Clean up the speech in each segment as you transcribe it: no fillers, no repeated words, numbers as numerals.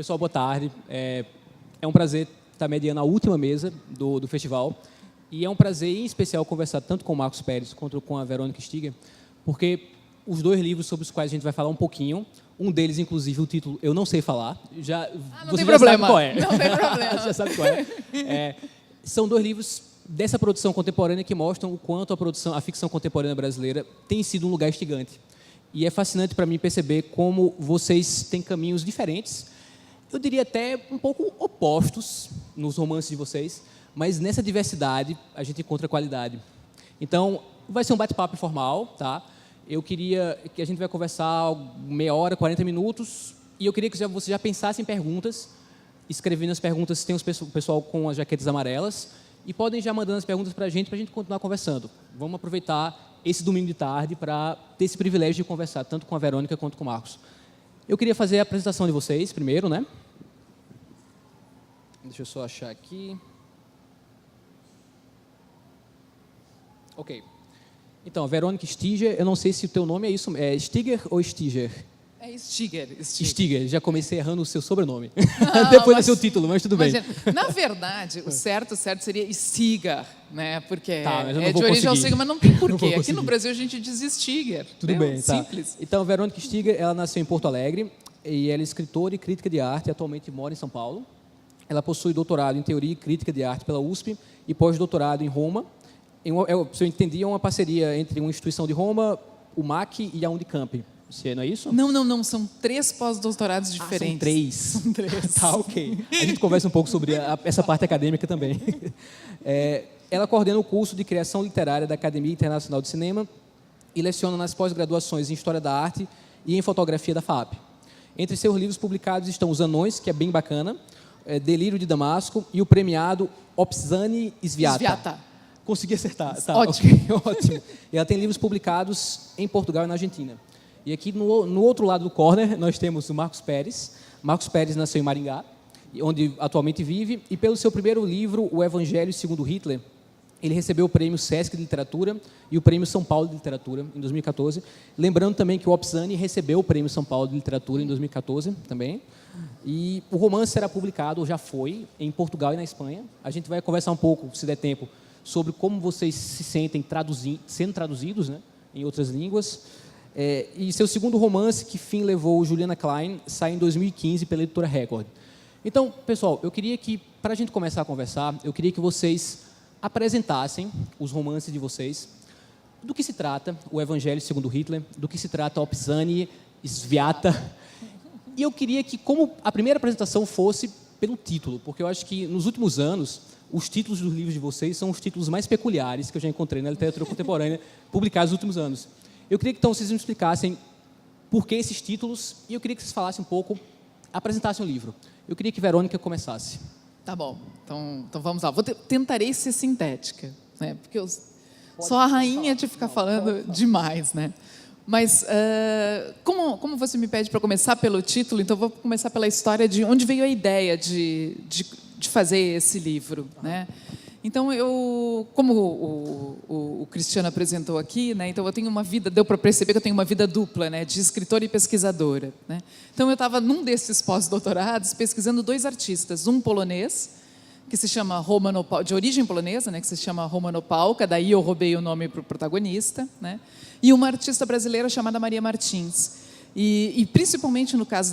Pessoal, boa tarde. É um prazer estar mediando a última mesa do festival. E é um prazer, em especial, conversar tanto com o Marcos Pérez quanto com a Verônica Stiger, porque os dois livros sobre os quais a gente vai falar um pouquinho, um deles, inclusive, o título eu não sei falar. Não tem problema. Sabe qual é. Não tem problema. Já sabe qual é. São dois livros dessa produção contemporânea que mostram o quanto a ficção contemporânea brasileira tem sido um lugar instigante. E é fascinante para mim perceber como vocês têm caminhos diferentes, eu diria até um pouco opostos nos romances de vocês, mas nessa diversidade a gente encontra qualidade. Então, vai ser um bate-papo informal, tá? Eu queria que a gente vai conversar meia hora, 40 minutos, e eu queria que vocês já pensassem em perguntas, escrevendo as perguntas, tem o pessoal com as jaquetas amarelas, e podem já mandando as perguntas para a gente continuar conversando. Vamos aproveitar esse domingo de tarde para ter esse privilégio de conversar, tanto com a Verônica quanto com o Marcos. Eu queria fazer a apresentação de vocês primeiro, né? Deixa eu só achar aqui. Ok. Então, Verônica Stiger, eu não sei se o teu nome é isso, é Stiger ou Stiger? É Stiger. Stiger, já comecei errando o seu sobrenome. Não, Depois do seu título, mas tudo bem. Na verdade, o certo seria Stiger, né? Porque tá, mas eu não é vou de origem conseguir. austríaca, mas não tem porquê. Aqui Aqui no Brasil a gente diz Stiger. Tudo bem, tá. Simples. Então, Verônica Stiger, ela nasceu em Porto Alegre e ela é escritora e crítica de arte e atualmente mora em São Paulo. Ela possui doutorado em Teoria e Crítica de Arte pela USP e pós-doutorado em Roma. Se eu entendi, é uma parceria entre uma instituição de Roma, o MAC e a Unicamp. Não é isso? Não. São 3 pós-doutorados diferentes. São 3. Tá, ok. A gente conversa um pouco sobre essa parte acadêmica também. Ela coordena o curso de Criação Literária da Academia Internacional de Cinema e leciona nas pós-graduações em História da Arte e em Fotografia da FAP. Entre seus livros publicados estão Os Anões, que é bem bacana, Delírio de Damasco e o premiado Opsani Sviata. Consegui acertar. Tá, ótimo. Okay, ótimo. E ela tem livros publicados em Portugal e na Argentina. E aqui no outro lado do corner nós temos o Marcos Pérez. Marcos Pérez nasceu em Maringá, onde atualmente vive, e pelo seu primeiro livro, O Evangelho segundo Hitler, ele recebeu o prêmio Sesc de Literatura e o prêmio São Paulo de Literatura em 2014. Lembrando também que o Opsani recebeu o prêmio São Paulo de Literatura em 2014 também. E o romance será publicado, ou já foi, em Portugal e na Espanha. A gente vai conversar um pouco, se der tempo, sobre como vocês se sentem sendo traduzidos, né, em outras línguas. E seu segundo romance, Que Fim Levou Juliana Klein, sai em 2015 pela editora Record. Então, pessoal, eu queria que, para a gente começar a conversar, eu queria que vocês apresentassem os romances de vocês, do que se trata o Evangelho segundo Hitler, do que se trata Opsani Sviata. E eu queria que, como a primeira apresentação fosse pelo título, porque eu acho que, nos últimos anos, os títulos dos livros de vocês são os títulos mais peculiares que eu já encontrei na literatura contemporânea, publicados nos últimos anos. Eu queria que, então, vocês me explicassem por que esses títulos, e eu queria que vocês falassem um pouco, apresentassem o livro. Eu queria que Verônica começasse. Tá bom. Então vamos lá. Tentarei ser sintética, né? Porque eu sou a rainha de ficar falando demais, né? Mas, como você me pede para começar pelo título, então eu vou começar pela história de onde veio a ideia de fazer esse livro, né? Então, como o Cristiano apresentou aqui, né, então eu tenho uma vida, deu para perceber que eu tenho uma vida dupla, né, de escritora e pesquisadora, né? Então, eu estava num desses pós-doutorados pesquisando 2 artistas, um polonês, que se chama Roman Opałka, de origem polonesa, né, que se chama Roman Opałka, daí eu roubei o nome para o protagonista, né, e uma artista brasileira chamada Maria Martins. E principalmente no caso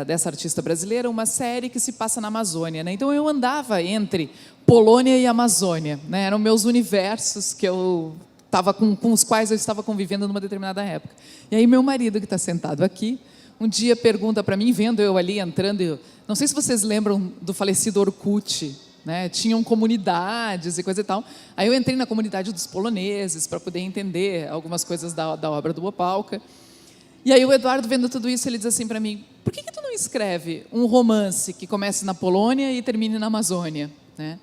dessa artista brasileira, uma série que se passa na Amazônia, né? Então eu andava entre Polônia e Amazônia, né? Eram meus universos que eu estava com os quais eu estava convivendo numa determinada época. E aí meu marido, que está sentado aqui, um dia pergunta para mim, vendo eu ali entrando, não sei se vocês lembram do falecido Orkut, né? Tinham comunidades e coisa e tal. Aí eu entrei na comunidade dos poloneses para poder entender algumas coisas da obra do Opałka. E aí o Eduardo, vendo tudo isso, ele diz assim para mim, por que tu não escreve um romance que comece na Polônia e termine na Amazônia, né?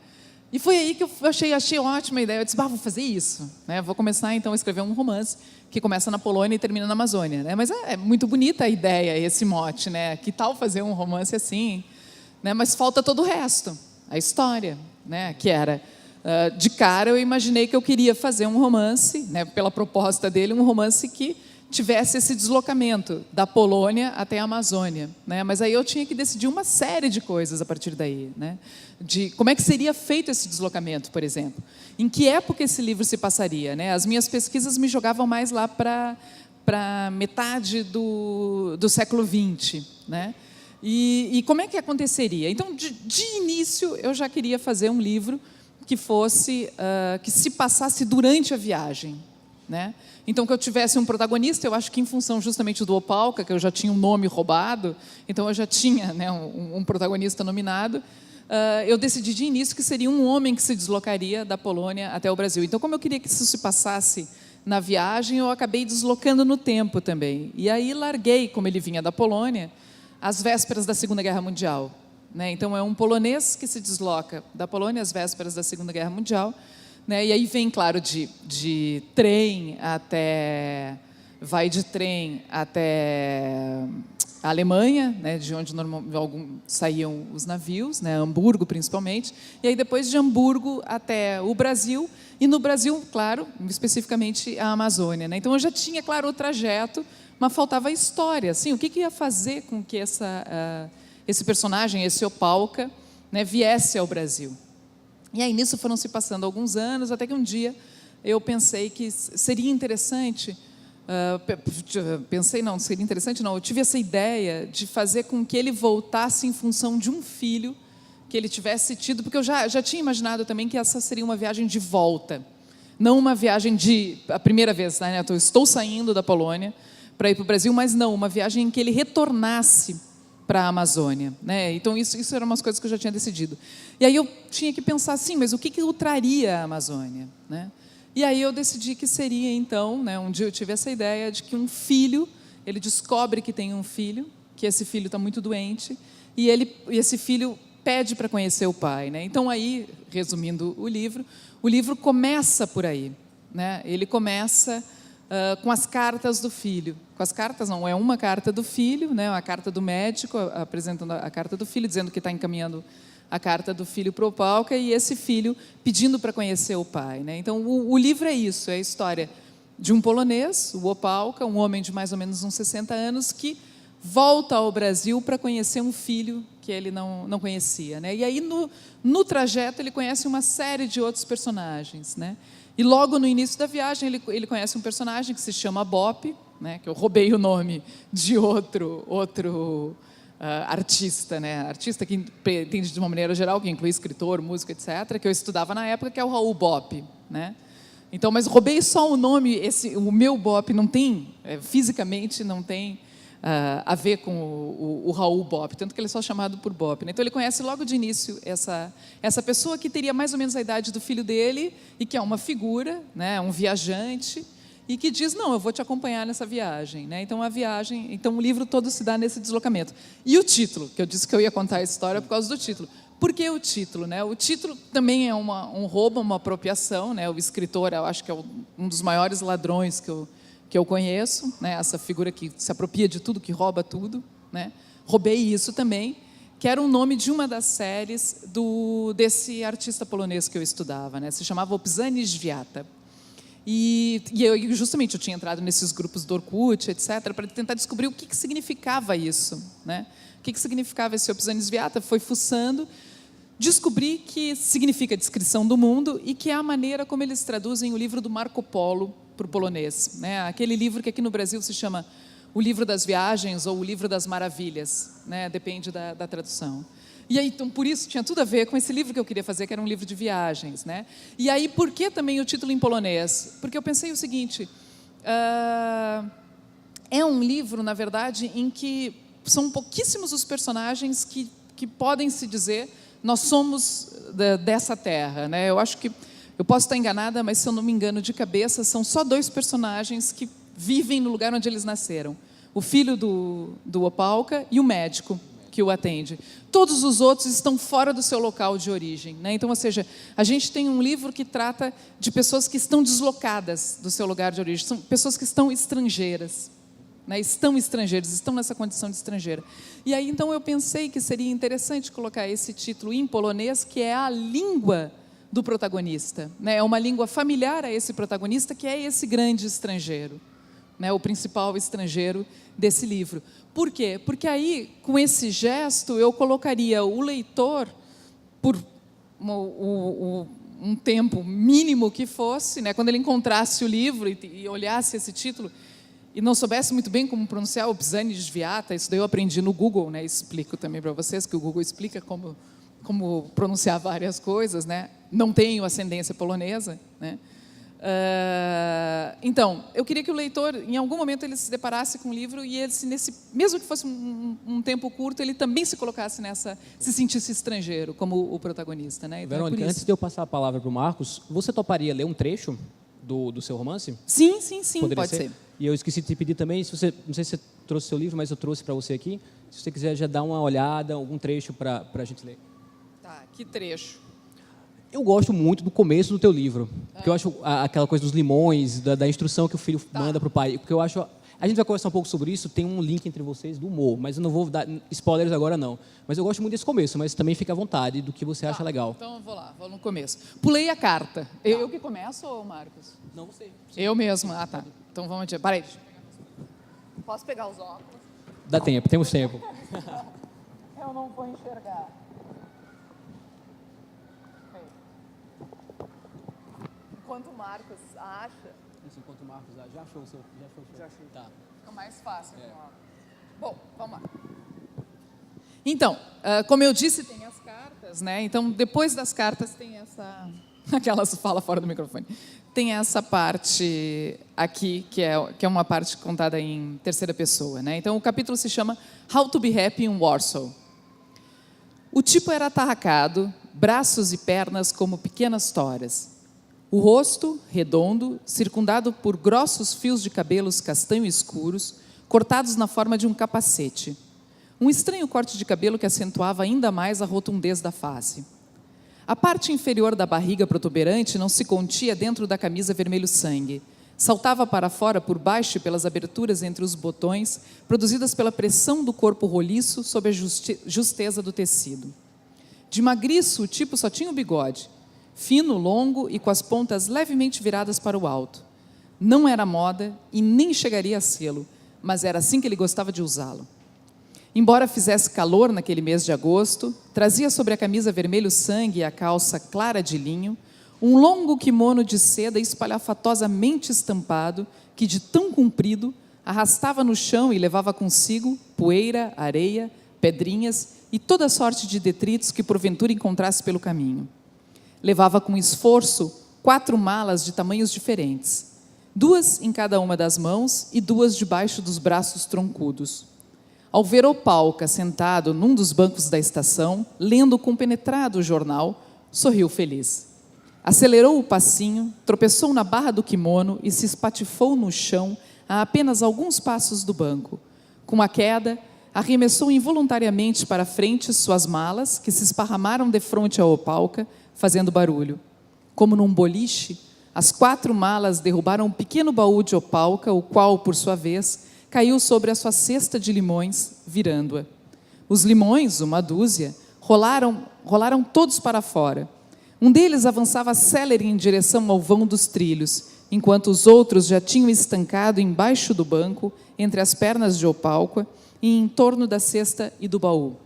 E foi aí que eu achei ótima a ideia. Eu disse, vou fazer isso, né? Vou começar então a escrever um romance que começa na Polônia e termina na Amazônia, né? Mas é muito bonita a ideia, esse mote, né? Que tal fazer um romance assim, né? Mas falta todo o resto, a história, né? Que era, de cara eu imaginei que eu queria fazer um romance, né? Pela proposta dele, um romance que tivesse esse deslocamento da Polônia até a Amazônia, né? Mas aí eu tinha que decidir uma série de coisas a partir daí, né? De como é que seria feito esse deslocamento, por exemplo. Em que época esse livro se passaria, né? As minhas pesquisas me jogavam mais lá para metade do século XX, né? E como é que aconteceria? Então, de início, eu já queria fazer um livro que fosse que se passasse durante a viagem, né? Então, que eu tivesse um protagonista, eu acho que em função justamente do Opałka, que eu já tinha um nome roubado, então eu já tinha, né, um protagonista nominado, eu decidi de início que seria um homem que se deslocaria da Polônia até o Brasil. Então, como eu queria que isso se passasse na viagem, eu acabei deslocando no tempo também. E aí larguei, como ele vinha da Polônia, às vésperas da Segunda Guerra Mundial, né? Então, é um polonês que se desloca da Polônia às vésperas da Segunda Guerra Mundial, né? E aí vem, claro, de trem até... vai de trem até a Alemanha, né? De onde saíam os navios, né? Hamburgo, principalmente. E aí, depois de Hamburgo até o Brasil. E no Brasil, claro, especificamente a Amazônia, né? Então, eu já tinha, claro, o trajeto, mas faltava a história. Assim, o que ia fazer com que esse personagem, esse Opałka, né, viesse ao Brasil? E aí, nisso foram se passando alguns anos, até que um dia eu pensei que seria interessante... seria interessante não, eu tive essa ideia de fazer com que ele voltasse em função de um filho que ele tivesse tido, porque eu já tinha imaginado também que essa seria uma viagem de volta, não uma viagem a primeira vez, né? Eu estou saindo da Polônia para ir para o Brasil, mas não, uma viagem em que ele retornasse para a Amazônia, né? Então, isso eram umas coisas que eu já tinha decidido. E aí eu tinha que pensar assim, mas o que o traria à Amazônia, né? E aí eu decidi que seria, então, né, um dia eu tive essa ideia de que um filho, ele descobre que tem um filho, que esse filho está muito doente, e esse filho pede para conhecer o pai, né? Então, aí, resumindo o livro começa por aí, né? Ele começa com as cartas do filho. Com as cartas, não, é uma carta do filho, né, a carta do médico, apresentando a carta do filho, dizendo que está encaminhando a carta do filho para o Opałka, e esse filho pedindo para conhecer o pai, né? Então, o livro é isso, é a história de um polonês, o Opałka, um homem de mais ou menos uns 60 anos, que volta ao Brasil para conhecer um filho que ele não conhecia, né? E aí, no trajeto, ele conhece uma série de outros personagens, né? E logo no início da viagem, ele conhece um personagem que se chama Bop, né? Que eu roubei o nome de outro artista, né? Artista que entende de uma maneira geral, que inclui escritor, músico, etc., que eu estudava na época, que é o Raul Bop, né? Então, mas roubei só o nome, o meu Bop não tem, fisicamente não tem a ver com o Raul Bop, tanto que ele é só chamado por Bop, né? Então, ele conhece logo de início essa pessoa que teria mais ou menos a idade do filho dele e que é uma figura, né? Um viajante, e que diz, não, eu vou te acompanhar nessa viagem, né? Então, então o livro todo se dá nesse deslocamento. E o título, que eu disse que eu ia contar a história por causa do título. Por que o título, né? O título também é um roubo, uma apropriação, né? O escritor, eu acho que é um dos maiores ladrões que eu conheço, né? Essa figura que se apropria de tudo, que rouba tudo, né? Roubei isso também, que era o nome de uma das séries desse artista polonês que eu estudava, né? Se chamava Obszarny Świata. E justamente eu tinha entrado nesses grupos do Orkut, etc., para tentar descobrir o que significava isso, né? O que significava esse Obszarny Świata? Foi fuçando, descobri que significa descrição do mundo e que é a maneira como eles traduzem o livro do Marco Polo para o polonês, né? Aquele livro que aqui no Brasil se chama o livro das viagens ou o livro das maravilhas, né? Depende da tradução. E aí, então, por isso, tinha tudo a ver com esse livro que eu queria fazer, que era um livro de viagens, né? E aí, por que também o título em polonês? Porque eu pensei o seguinte, é um livro, na verdade, em que são pouquíssimos os personagens que podem se dizer, nós somos dessa terra, né? Eu acho que, eu posso estar enganada, mas se eu não me engano de cabeça, são só 2 personagens que vivem no lugar onde eles nasceram. O filho do Opałka e o médico que o atende. Todos os outros estão fora do seu local de origem, né? Então, ou seja, a gente tem um livro que trata de pessoas que estão deslocadas do seu lugar de origem, são pessoas que estão estrangeiras, né? Estão estrangeiros, estão nessa condição de estrangeira. E aí, então, eu pensei que seria interessante colocar esse título em polonês, que é a língua do protagonista, né? É uma língua familiar a esse protagonista, que é esse grande estrangeiro, né, o principal estrangeiro desse livro. Por quê? Porque aí, com esse gesto, eu colocaria o leitor, por um tempo mínimo que fosse, né, quando ele encontrasse o livro e olhasse esse título, e não soubesse muito bem como pronunciar o Pisani Sviata, isso daí eu aprendi no Google, né, explico também para vocês, que o Google explica como pronunciar várias coisas, né? Não tenho ascendência polonesa, né? Então, eu queria que o leitor, em algum momento, ele se deparasse com o livro e ele, mesmo que fosse um tempo curto, ele também se colocasse se sentisse estrangeiro, como o protagonista, né? Então, Verônica, antes de eu passar a palavra para o Marcos, você toparia ler um trecho do seu romance? Sim, pode ser. E eu esqueci de te pedir também, não sei se você trouxe seu livro, mas eu trouxe para você aqui. Se você quiser já dar uma olhada, algum trecho para a gente ler. Tá, que trecho? Eu gosto muito do começo do teu livro, porque eu acho aquela coisa dos limões, da instrução que o filho manda para o pai, porque eu acho... A gente vai conversar um pouco sobre isso, tem um link entre vocês do humor, mas eu não vou dar spoilers agora, não. Mas eu gosto muito desse começo, mas também fica à vontade do que você acha legal. Então eu vou no começo. Pulei a carta. Eu que começo ou o Marcos? Não, você. Eu mesmo. Ah, tá. Então vamos adiante. Para aí. Posso pegar os óculos? Dá tempo, temos tempo. Eu não vou enxergar. Enquanto o Marcos acha... Enquanto o Marcos já achou o seu. Já achou. Tá. Fica mais fácil. Bom, vamos lá. Então, como eu disse, tem as cartas, né? Então, depois das cartas tem essa... Aquelas fala fora do microfone. Tem essa parte aqui, que é uma parte contada em terceira pessoa, né? Então, o capítulo se chama How to be Happy in Warsaw. O tipo era atarracado, braços e pernas como pequenas toras. O rosto, redondo, circundado por grossos fios de cabelos castanho escuros, cortados na forma de um capacete. Um estranho corte de cabelo que acentuava ainda mais a rotundez da face. A parte inferior da barriga protuberante não se contia dentro da camisa vermelho-sangue. Saltava para fora por baixo e pelas aberturas entre os botões, produzidas pela pressão do corpo roliço sob a justeza do tecido. De magriço, o tipo só tinha o bigode, fino, longo e com as pontas levemente viradas para o alto. Não era moda e nem chegaria a sê-lo, mas era assim que ele gostava de usá-lo. Embora fizesse calor naquele mês de agosto, trazia sobre a camisa vermelho-sangue e a calça clara de linho um longo quimono de seda espalhafatosamente estampado que, de tão comprido, arrastava no chão e levava consigo poeira, areia, pedrinhas e toda sorte de detritos que porventura encontrasse pelo caminho. Levava com esforço 4 malas de tamanhos diferentes, 2 em cada uma das mãos e 2 debaixo dos braços troncudos. Ao ver Opalka sentado num dos bancos da estação, lendo compenetrado o jornal, sorriu feliz. Acelerou o passinho, tropeçou na barra do quimono e se espatifou no chão a apenas alguns passos do banco. Com a queda, arremessou involuntariamente para frente suas malas, que se esparramaram defronte a Opalka, fazendo barulho. Como num boliche, as 4 malas derrubaram um pequeno baú de Opalka, o qual, por sua vez, caiu sobre a sua cesta de limões, virando-a. Os limões, uma dúzia, rolaram todos para fora. Um deles avançava célere em direção ao vão dos trilhos, enquanto os outros já tinham estancado embaixo do banco, entre as pernas de Opalka e em torno da cesta e do baú.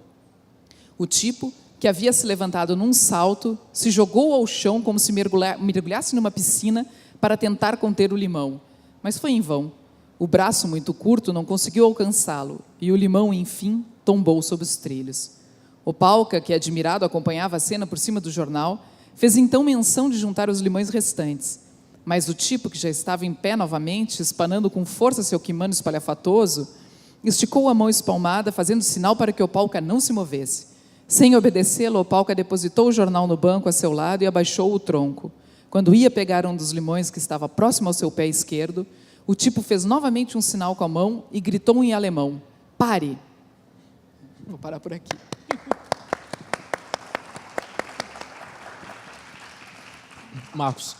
O tipo, que havia se levantado num salto, se jogou ao chão como se mergulhasse numa piscina para tentar conter o limão, mas foi em vão. O braço muito curto não conseguiu alcançá-lo e o limão, enfim, tombou sob os trilhos. Opalka, que admirado acompanhava a cena por cima do jornal, fez então menção de juntar os limões restantes. Mas o tipo, que já estava em pé novamente, espanando com força seu quimono espalhafatoso, esticou a mão espalmada, fazendo sinal para que Opalka não se movesse. Sem obedecê-lo, Opalka depositou o jornal no banco a seu lado e abaixou o tronco. Quando ia pegar um dos limões que estava próximo ao seu pé esquerdo, o tipo fez novamente um sinal com a mão e gritou em alemão: "Pare!" Vou parar por aqui. Marcos,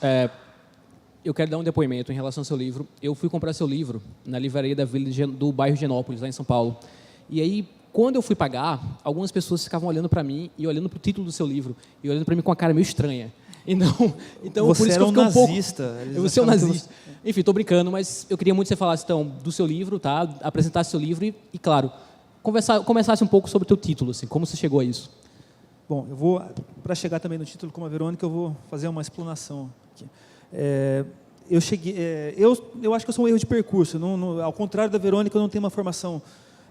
eu quero dar um depoimento em relação ao seu livro. Eu fui comprar seu livro na livraria da Vila do bairro Genópolis, lá em São Paulo. E aí, quando eu fui pagar, algumas pessoas ficavam olhando para mim e olhando para o título do seu livro e olhando para mim com uma cara meio estranha. Então Você por isso era que eu fiquei nazista. Eles Você é um achavam que nazista. Enfim, estou brincando, mas eu queria muito que você falasse então do seu livro, tá? Apresentasse seu livro e claro, começasse um pouco sobre o teu título, assim, como você chegou a isso. Bom, eu vou, para chegar também no título como a Verônica, eu vou fazer uma explanação aqui. Eu acho que eu sou um erro de percurso. Ao contrário da Verônica, eu não tenho uma formação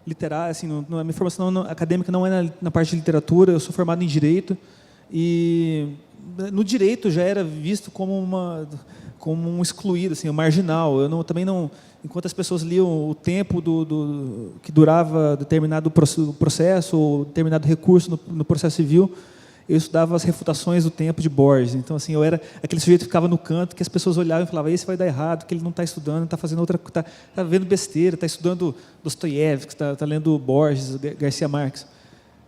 literária, assim, a minha formação acadêmica não é na parte de literatura. Eu sou formado em Direito e no Direito já era visto como um excluído, assim, um marginal. Também não, enquanto as pessoas liam o tempo que durava determinado processo ou determinado recurso no processo civil, eu estudava as refutações do tempo de Borges. Então, assim, eu era aquele sujeito que ficava no canto, que as pessoas olhavam e falavam: esse vai dar errado, que ele não está estudando, está fazendo outra, está vendo besteira, está estudando Dostoiévski, está lendo Borges, Garcia Marques.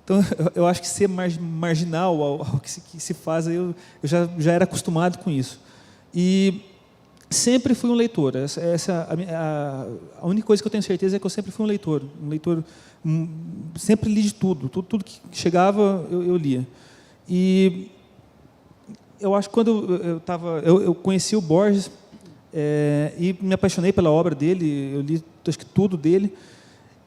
Então, eu acho que ser marginal ao que se faz, eu já era acostumado com isso. E sempre fui um leitor. A única coisa que eu tenho certeza é que eu sempre fui um leitor. Sempre li de tudo que chegava eu lia. E eu acho que quando eu conheci o Borges e me apaixonei pela obra dele, eu li acho que tudo dele,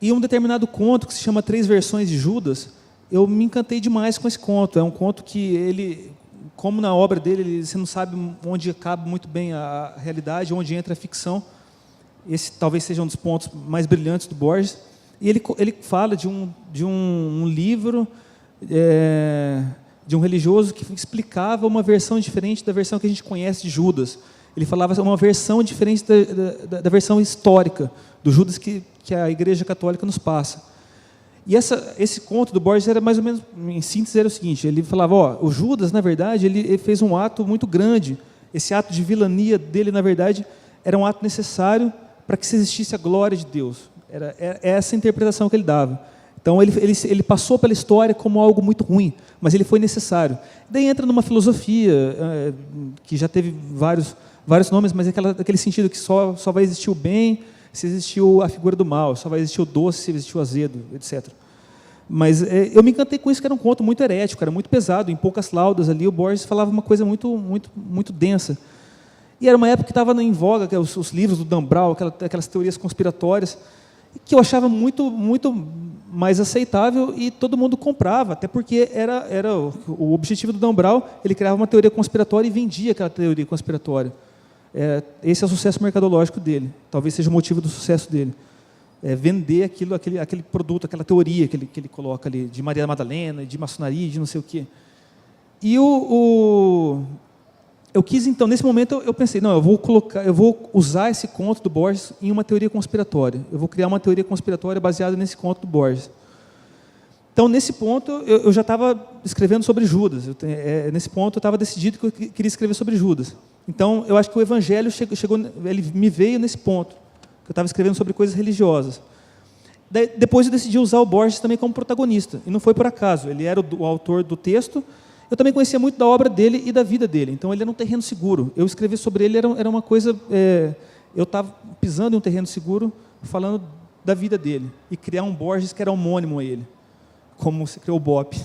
e um determinado conto que se chama 3 Versões de Judas, eu me encantei demais com esse conto. É um conto que ele, como na obra dele, você não sabe onde acaba muito bem a realidade, onde entra a ficção. Esse talvez seja um dos pontos mais brilhantes do Borges. E ele fala de um livro de um religioso que explicava uma versão diferente da versão que a gente conhece de Judas. Ele falava uma versão diferente da versão histórica do Judas que a Igreja Católica nos passa. E esse conto do Borges era mais ou menos, em síntese, era o seguinte: ele falava, o Judas, na verdade, ele fez um ato muito grande. Esse ato de vilania dele, na verdade, era um ato necessário para que se existisse a glória de Deus. Era essa a interpretação que ele dava. Então, ele passou pela história como algo muito ruim, mas ele foi necessário. Daí entra numa filosofia que já teve vários nomes, mas aquele sentido que só vai existir o bem se existiu a figura do mal, só vai existir o doce se existiu o azedo, etc. Mas eu me encantei com isso, que era um conto muito herético, era muito pesado. Em poucas laudas ali, o Borges falava uma coisa muito, muito, muito densa. E era uma época que estava em voga, que os livros do Dan Brown, aquelas teorias conspiratórias, que eu achava muito, muito mais aceitável e todo mundo comprava, até porque era o objetivo do Dan Brown. Ele criava uma teoria conspiratória e vendia aquela teoria conspiratória. Esse é o sucesso mercadológico dele, talvez seja o motivo do sucesso dele. Vender aquele produto, aquela teoria que ele coloca ali, de Maria Madalena, de maçonaria, de não sei o quê. E eu quis, então, nesse momento, eu pensei, não, eu vou usar esse conto do Borges em uma teoria conspiratória. Eu vou criar uma teoria conspiratória baseada nesse conto do Borges. Então, nesse ponto, eu já estava escrevendo sobre Judas. Nesse ponto, eu estava decidido que eu queria escrever sobre Judas. Então, eu acho que o Evangelho ele me veio nesse ponto, que eu estava escrevendo sobre coisas religiosas. Depois, eu decidi usar o Borges também como protagonista, e não foi por acaso. Ele era o autor do texto. Eu também conhecia muito da obra dele e da vida dele, então ele era um terreno seguro. Eu escrever sobre ele era uma coisa... eu estava pisando em um terreno seguro, falando da vida dele, e criar um Borges que era homônimo a ele, como se criou o Bop.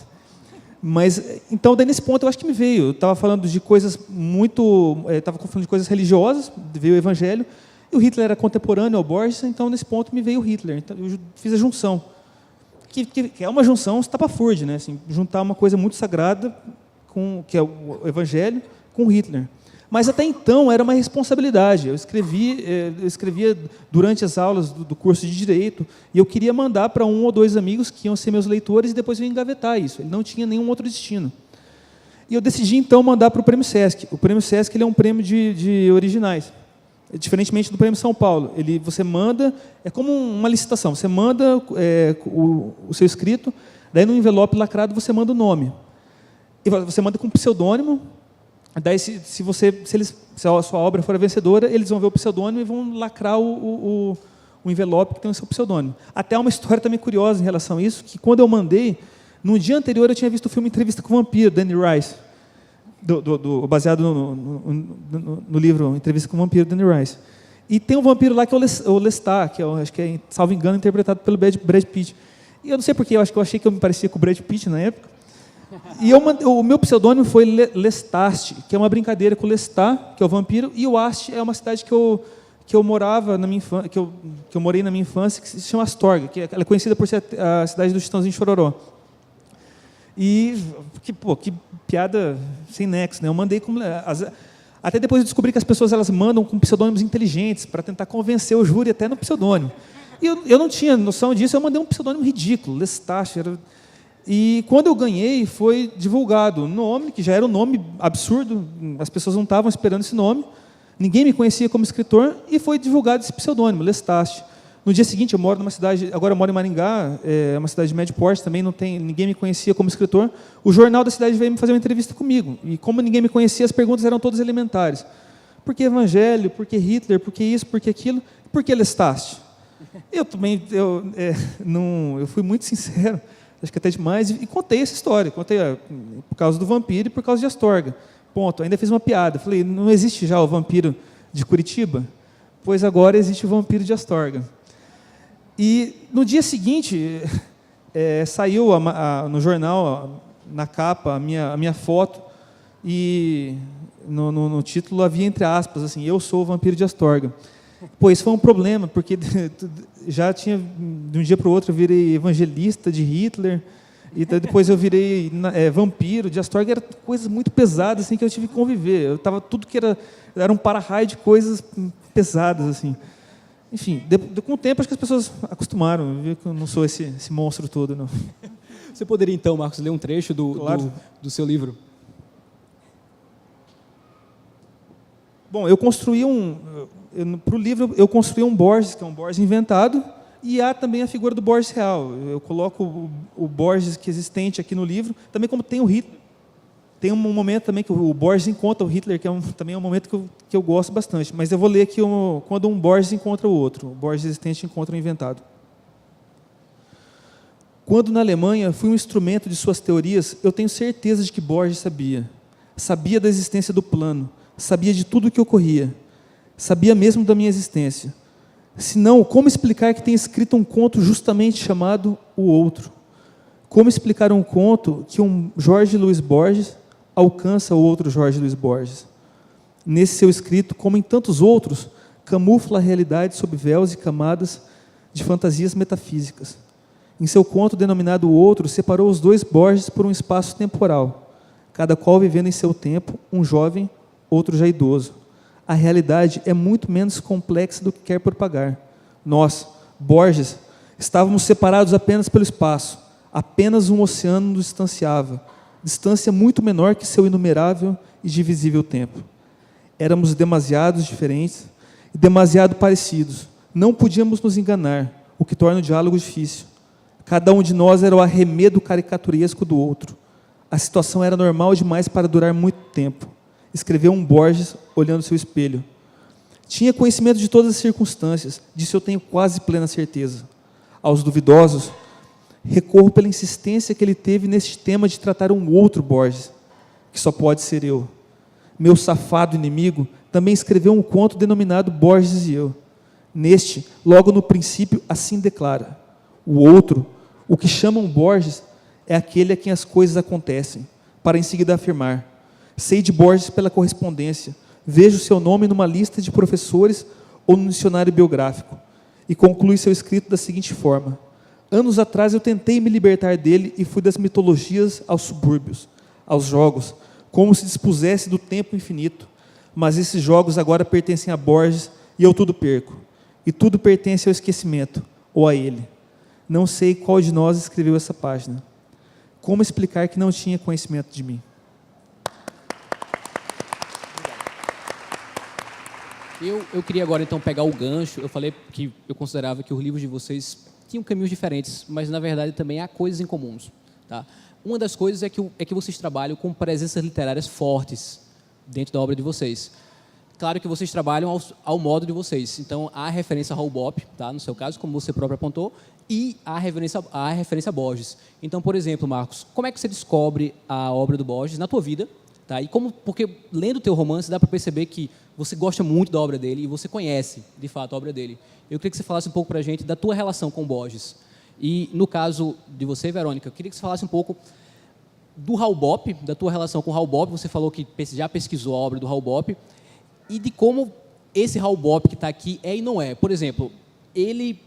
Mas, então, daí nesse ponto, eu acho que me veio. Eu estava falando de coisas muito... Estava falando de coisas religiosas, veio o Evangelho, e o Hitler era contemporâneo ao Borges, então, nesse ponto, me veio o Hitler. Então, eu fiz a junção. Que é uma junção estapafúrdia, né? Assim, juntar uma coisa muito sagrada, que é o Evangelho, com Hitler. Mas até então era uma responsabilidade. Eu escrevia durante as aulas do curso de Direito, e eu queria mandar para 1 ou 2 amigos que iam ser meus leitores, e depois eu ia engavetar isso. Ele não tinha nenhum outro destino. E eu decidi, então, mandar para o Prêmio Sesc. O Prêmio Sesc ele é um prêmio de originais. Diferentemente do Prêmio São Paulo, você manda, é como uma licitação, você manda o seu escrito, daí no envelope lacrado você manda o nome. E você manda com pseudônimo, daí se a sua obra for a vencedora, eles vão ver o pseudônimo e vão lacrar o envelope que tem o seu pseudônimo. Até há uma história também curiosa em relação a isso, que quando eu mandei, no dia anterior eu tinha visto o filme Entrevista com o Vampiro, Danny Rice, baseado no livro Entrevista com o Vampiro, Danny Rice. E tem um vampiro lá que é o Lestat, que acho que é, salvo engano, interpretado pelo Brad Pitt. E eu não sei porquê, eu acho que eu achei que eu me parecia com o Brad Pitt na época. E o meu pseudônimo foi Lestat, que é uma brincadeira com Lestat, que é o vampiro, e o Ast é uma cidade que eu morava na minha infância, que eu morei na minha infância, que se chama Astorga, que ela é conhecida por ser a cidade do Chitãozinho Chororó. E que piada sem nexo, né? Eu mandei como até depois eu descobri que as pessoas elas mandam com pseudônimos inteligentes para tentar convencer o júri até no pseudônimo. E eu não tinha noção disso, eu mandei um pseudônimo ridículo, Lestat. E quando eu ganhei, foi divulgado um nome, que já era um nome absurdo, as pessoas não estavam esperando esse nome, ninguém me conhecia como escritor, e foi divulgado esse pseudônimo, Lestat. No dia seguinte, eu moro numa cidade, agora eu moro em Maringá, é uma cidade de médio porte, também ninguém me conhecia como escritor. O jornal da cidade veio me fazer uma entrevista comigo, e como ninguém me conhecia, as perguntas eram todas elementares. Por que Evangelho? Por que Hitler? Por que isso? Por que aquilo? Por que Lestat? Eu também, eu fui muito sincero, acho que até demais, e contei essa história. Contei por causa do vampiro e por causa de Astorga. Ponto. Ainda fiz uma piada. Falei, não existe já o vampiro de Curitiba? Pois agora existe o vampiro de Astorga. E no dia seguinte, saiu no jornal, na capa, a minha foto, e no título havia entre aspas, assim, eu sou o vampiro de Astorga. Pois foi um problema, porque já tinha, de um dia para o outro, eu virei evangelista de Hitler, e depois eu virei vampiro de Astorga, era coisas muito pesadas assim, que eu tive que conviver. Eu estava tudo que era um para-raio de coisas pesadas. Assim. Enfim, com o tempo, acho que as pessoas acostumaram, viu que eu não sou esse monstro todo. Não. Você poderia, então, Marcos, ler um trecho Claro. do seu livro? Bom, eu construí para o livro, eu construí um Borges, que é um Borges inventado, e há também a figura do Borges real. Eu coloco o Borges que é existente aqui no livro, também como tem o Hitler. Tem um momento também que o Borges encontra o Hitler, que também é um momento que eu gosto bastante. Mas eu vou ler aqui quando um Borges encontra o outro. O Borges existente encontra o inventado. Quando na Alemanha fui um instrumento de suas teorias, eu tenho certeza de que Borges sabia. Sabia da existência do plano. Sabia de tudo o que ocorria. Sabia mesmo da minha existência. Se não, como explicar que tenha escrito um conto justamente chamado O Outro? Como explicar um conto que um Jorge Luiz Borges alcança o outro Jorge Luiz Borges? Nesse seu escrito, como em tantos outros, camufla a realidade sob véus e camadas de fantasias metafísicas. Em seu conto denominado O Outro, separou os dois Borges por um espaço temporal, cada qual vivendo em seu tempo, um jovem, outro já idoso. A realidade é muito menos complexa do que quer propagar. Nós, Borges, estávamos separados apenas pelo espaço. Apenas um oceano nos distanciava. Distância muito menor que seu inumerável e divisível tempo. Éramos demasiado diferentes e demasiado parecidos. Não podíamos nos enganar, o que torna o diálogo difícil. Cada um de nós era o arremedo caricaturesco do outro. A situação era normal demais para durar muito tempo. Escreveu um Borges olhando seu espelho. Tinha conhecimento de todas as circunstâncias, disso eu tenho quase plena certeza. Aos duvidosos, recorro pela insistência que ele teve neste tema de tratar um outro Borges, que só pode ser eu. Meu safado inimigo também escreveu um conto denominado Borges e Eu. Neste, logo no princípio, assim declara: o outro, o que chamam Borges, é aquele a quem as coisas acontecem, para em seguida afirmar: sei de Borges pela correspondência, vejo seu nome numa lista de professores ou no dicionário biográfico, e conclui seu escrito da seguinte forma: anos atrás eu tentei me libertar dele e fui das mitologias aos subúrbios, aos jogos, como se dispusesse do tempo infinito, mas esses jogos agora pertencem a Borges e eu tudo perco, e tudo pertence ao esquecimento, ou a ele. Não sei qual de nós escreveu essa página. Como explicar que não tinha conhecimento de mim? Eu queria agora, então, pegar o gancho. Eu falei que eu considerava que os livros de vocês tinham caminhos diferentes, mas, na verdade, também há coisas em comuns. Tá? Uma das coisas é que vocês trabalham com presenças literárias fortes dentro da obra de vocês. Claro que vocês trabalham ao modo de vocês. Então, há referência a Roald Bopp, tá? No seu caso, como você próprio apontou, e há referência a Borges. Então, por exemplo, Marcos, como é que você descobre a obra do Borges na tua vida? Tá? E porque lendo o teu romance dá para perceber que você gosta muito da obra dele e você conhece, de fato, a obra dele. Eu queria que você falasse um pouco para a gente da tua relação com o Borges. E, no caso de você, Verônica, eu queria que você falasse um pouco do Raul Bopp, da tua relação com o Raul Bopp. Você falou que já pesquisou a obra do Raul Bopp, e de como esse Raul Bopp que está aqui é e não é. Por exemplo, ele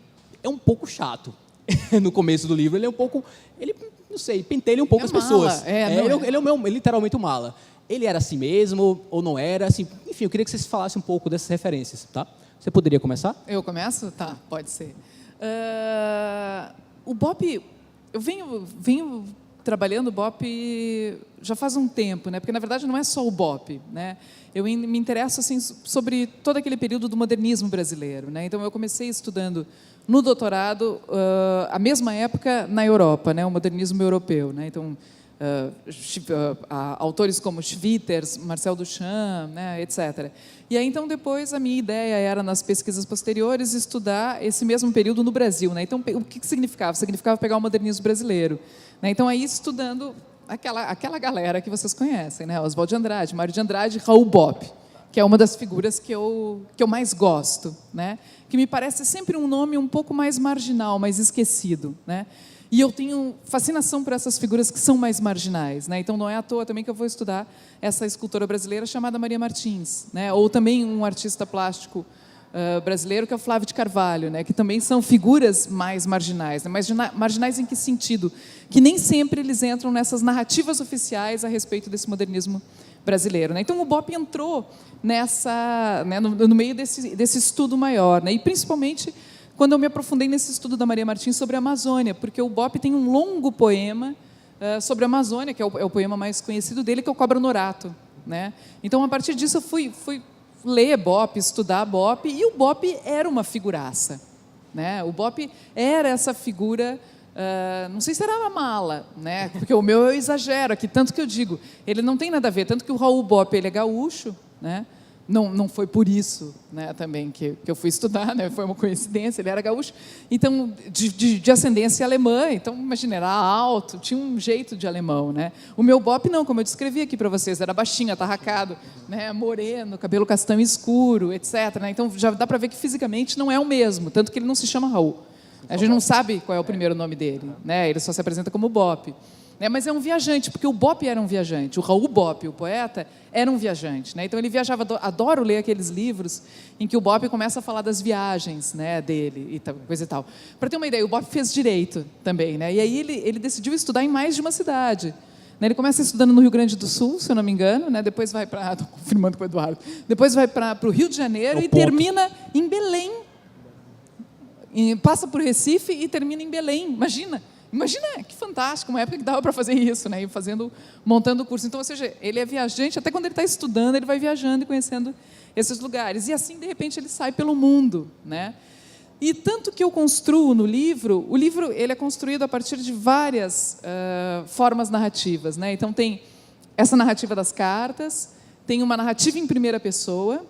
é um pouco chato no começo do livro. Ele é um pouco... não sei, pentelha um pouco as pessoas. Ele é literalmente um mala. Ele era assim mesmo ou não era? Assim, enfim, eu queria que você falasse um pouco dessas referências, tá? Você poderia começar? Eu começo? Tá, pode ser. O Bopp, eu venho trabalhando o Bopp já faz um tempo, né? Porque na verdade não é só o Bopp, né? Eu me interesso assim sobre todo aquele período do modernismo brasileiro, né? Então eu comecei estudando no doutorado a mesma época na Europa, né? O modernismo europeu, né? Então autores como Schwitters, Marcel Duchamp, né? Etc. E aí então depois a minha ideia era nas pesquisas posteriores estudar esse mesmo período no Brasil, né? Então o que significava? Significava pegar o modernismo brasileiro, né? Então aí estudando aquela galera que vocês conhecem, né? Oswald de Andrade, Mário de Andrade, Raul Bopp, que é uma das figuras que eu mais gosto, né? Que me parece sempre um nome um pouco mais marginal, mais esquecido, né? E eu tenho fascinação por essas figuras que são mais marginais, né? Então não é à toa também que eu vou estudar essa escultora brasileira chamada Maria Martins, né? Ou também um artista plástico brasileiro que é o Flávio de Carvalho, né? Que também são figuras mais marginais, né? Mas marginais em que sentido? Que nem sempre eles entram nessas narrativas oficiais a respeito desse modernismo brasileiro, né? Então o Bopp entrou nessa, né, no meio desse estudo maior, né? E principalmente quando eu me aprofundei nesse estudo da Maria Martins sobre a Amazônia, porque o Bopp tem um longo poema sobre a Amazônia, que é o poema mais conhecido dele, que é o Cobra Norato, né? Então a partir disso eu fui ler Bopp, estudar Bopp, e o Bopp era uma figuraça, né? O Bopp era essa figura, não sei se era uma mala, né? Porque o meu eu exagero aqui, tanto que eu digo, ele não tem nada a ver, tanto que o Raul Bopp ele é gaúcho, né? Não foi por isso, né, também que eu fui estudar, né? Foi uma coincidência, ele era gaúcho, então de ascendência alemã, então imagina, era alto, tinha um jeito de alemão, né? O meu Bopp não, como eu descrevi aqui para vocês, era baixinho, atarracado, né, moreno, cabelo castanho escuro, etc, né? Então já dá para ver que fisicamente não é o mesmo, tanto que ele não se chama Raul. A gente não sabe qual é o primeiro nome dele, né? Ele só se apresenta como Bopp. Né, mas é um viajante, porque o Bopp era um viajante, o Raul Bopp, o poeta, era um viajante, né? Então ele viajava, adoro ler aqueles livros em que o Bopp começa a falar das viagens, né, dele e tal, coisa e tal. Para ter uma ideia, o Bopp fez direito também, né? E aí ele decidiu estudar em mais de uma cidade. Né, ele começa estudando no Rio Grande do Sul, se eu não me engano, né? Depois vai para, estou confirmando com o Eduardo, depois vai para o Rio de Janeiro e termina em Belém. Passa por Recife e termina em Belém, imagina que fantástico, uma época que dava para fazer isso, né? Montando o curso. Então, ou seja, ele é viajante, até quando ele está estudando, ele vai viajando e conhecendo esses lugares. E assim, de repente, ele sai pelo mundo, né? E tanto que eu construo no livro, o livro ele é construído a partir de várias formas narrativas, né? Então, tem essa narrativa das cartas, tem uma narrativa em primeira pessoa,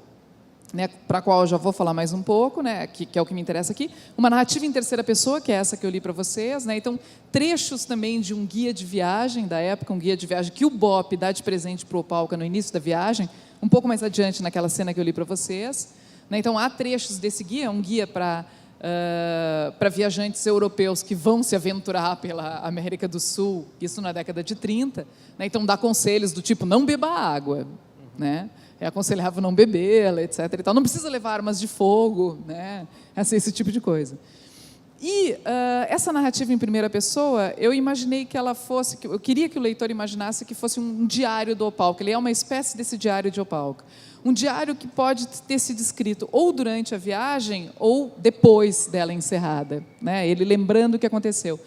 né, para a qual eu já vou falar mais um pouco, né, que é o que me interessa aqui, uma narrativa em terceira pessoa, que é essa que eu li para vocês, né, então trechos também de um guia de viagem da época, um guia de viagem que o Bopp dá de presente para o Opalka no início da viagem, um pouco mais adiante naquela cena que eu li para vocês, né, então há trechos desse guia, um guia para viajantes europeus que vão se aventurar pela América do Sul, isso na década de 30, né, então dá conselhos do tipo, não beba água, né, é aconselhável não bebê-la, etc. E tal. Não precisa levar armas de fogo, né? Esse tipo de coisa. E essa narrativa em primeira pessoa, eu imaginei que ela fosse, eu queria que o leitor imaginasse que fosse um diário do Opalka. Ele é uma espécie desse diário de Opalka. Um diário que pode ter sido escrito ou durante a viagem ou depois dela encerrada, né? Ele lembrando o que aconteceu.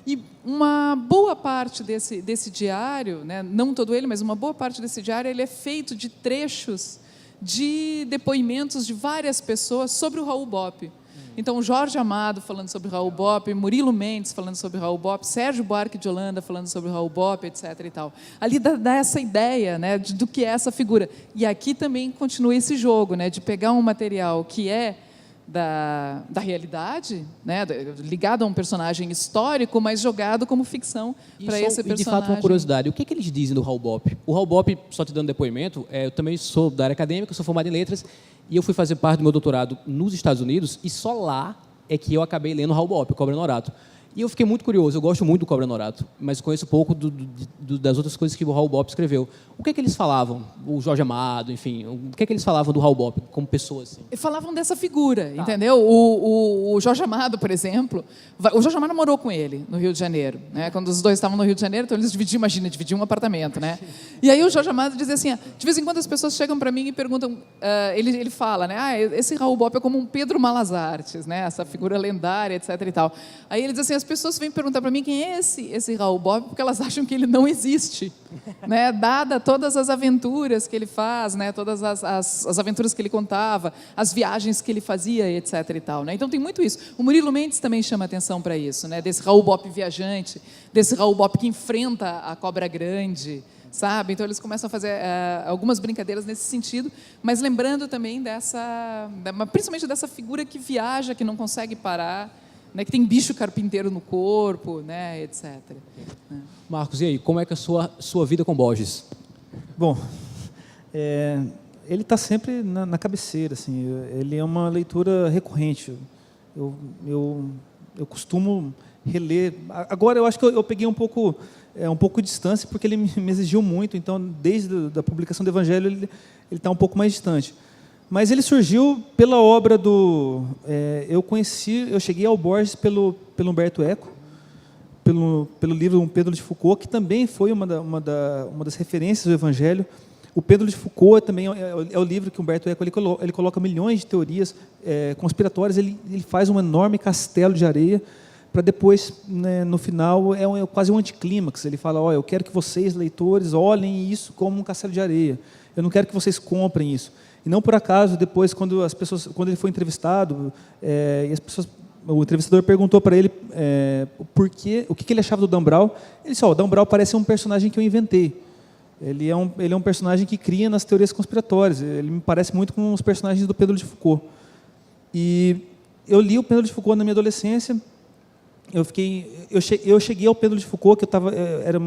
E uma boa parte desse diário, né, não todo ele, mas uma boa parte desse diário, ele é feito de trechos de depoimentos de várias pessoas sobre o Raul Bopp. Então, Jorge Amado falando sobre o Raul Bopp, Murilo Mendes falando sobre o Raul Bopp, Sérgio Buarque de Holanda falando sobre o Raul Bopp, etc. E tal. Ali dá essa ideia, né, do que é essa figura. E aqui também continua esse jogo, né, de pegar um material que é da realidade, né, ligado a um personagem histórico, mas jogado como ficção para esse personagem. E de fato, uma curiosidade, o que eles dizem do Raul Bopp? O Raul Bopp, só te dando depoimento, eu também sou da área acadêmica, sou formado em letras, e eu fui fazer parte do meu doutorado nos Estados Unidos, e só lá é que eu acabei lendo o Raul Bopp, o Cobra Norato. E eu fiquei muito curioso, eu gosto muito do Cobra Norato, mas conheço pouco das outras coisas que o Raul Bopp escreveu. O que é que eles falavam? O Jorge Amado, enfim, o que é que eles falavam do Raul Bopp como pessoa? Assim? Falavam dessa figura, entendeu? O Jorge Amado, por exemplo, o Jorge Amado morou com ele no Rio de Janeiro, né? Quando os dois estavam no Rio de Janeiro, então eles dividiam um apartamento, né? E aí o Jorge Amado dizia assim, de vez em quando as pessoas chegam para mim e perguntam, ele fala, né? Esse Raul Bopp é como um Pedro Malas Artes, né? Essa figura lendária, etc. e tal. Aí ele diz assim, as pessoas vêm perguntar para mim quem é esse Raul Bopp, porque elas acham que ele não existe, né? Dada todas as aventuras que ele faz, né? Todas as aventuras que ele contava, as viagens que ele fazia, etc. e tal, né? Então tem muito isso. O Murilo Mendes também chama atenção para isso, né? Desse Raul Bopp viajante, desse Raul Bopp que enfrenta a cobra grande, sabe? Então eles começam a fazer algumas brincadeiras nesse sentido, mas lembrando também principalmente dessa figura que viaja, que não consegue parar, né, que tem bicho carpinteiro no corpo, né, etc. Marcos, e aí, como é que é a sua vida com Borges? Bom, ele está sempre na cabeceira, assim, ele é uma leitura recorrente. Eu costumo reler. Agora eu acho que eu peguei um pouco de distância, porque ele me exigiu muito, então desde a publicação do Evangelho ele está um pouco mais distante. Mas ele surgiu pela obra eu cheguei ao Borges pelo Humberto Eco, pelo livro Um Pedro de Foucault, que também foi uma das referências do Evangelho. O Pedro de Foucault também é o livro que Humberto Eco ele coloca milhões de teorias conspiratórias, ele faz um enorme castelo de areia, para depois, né, no final, é quase um anticlímax. Ele fala, eu quero que vocês, leitores, olhem isso como um castelo de areia. Eu não quero que vocês comprem isso. E não por acaso, depois, quando ele foi entrevistado, o entrevistador perguntou para ele o que ele achava do Dan Brown. Ele disse, o Dan Brown parece um personagem que eu inventei. Ele é um personagem que cria nas teorias conspiratórias. Ele me parece muito com os personagens do Pedro de Foucault. E eu li o Pedro de Foucault na minha adolescência. Eu cheguei ao Pedro de Foucault, que era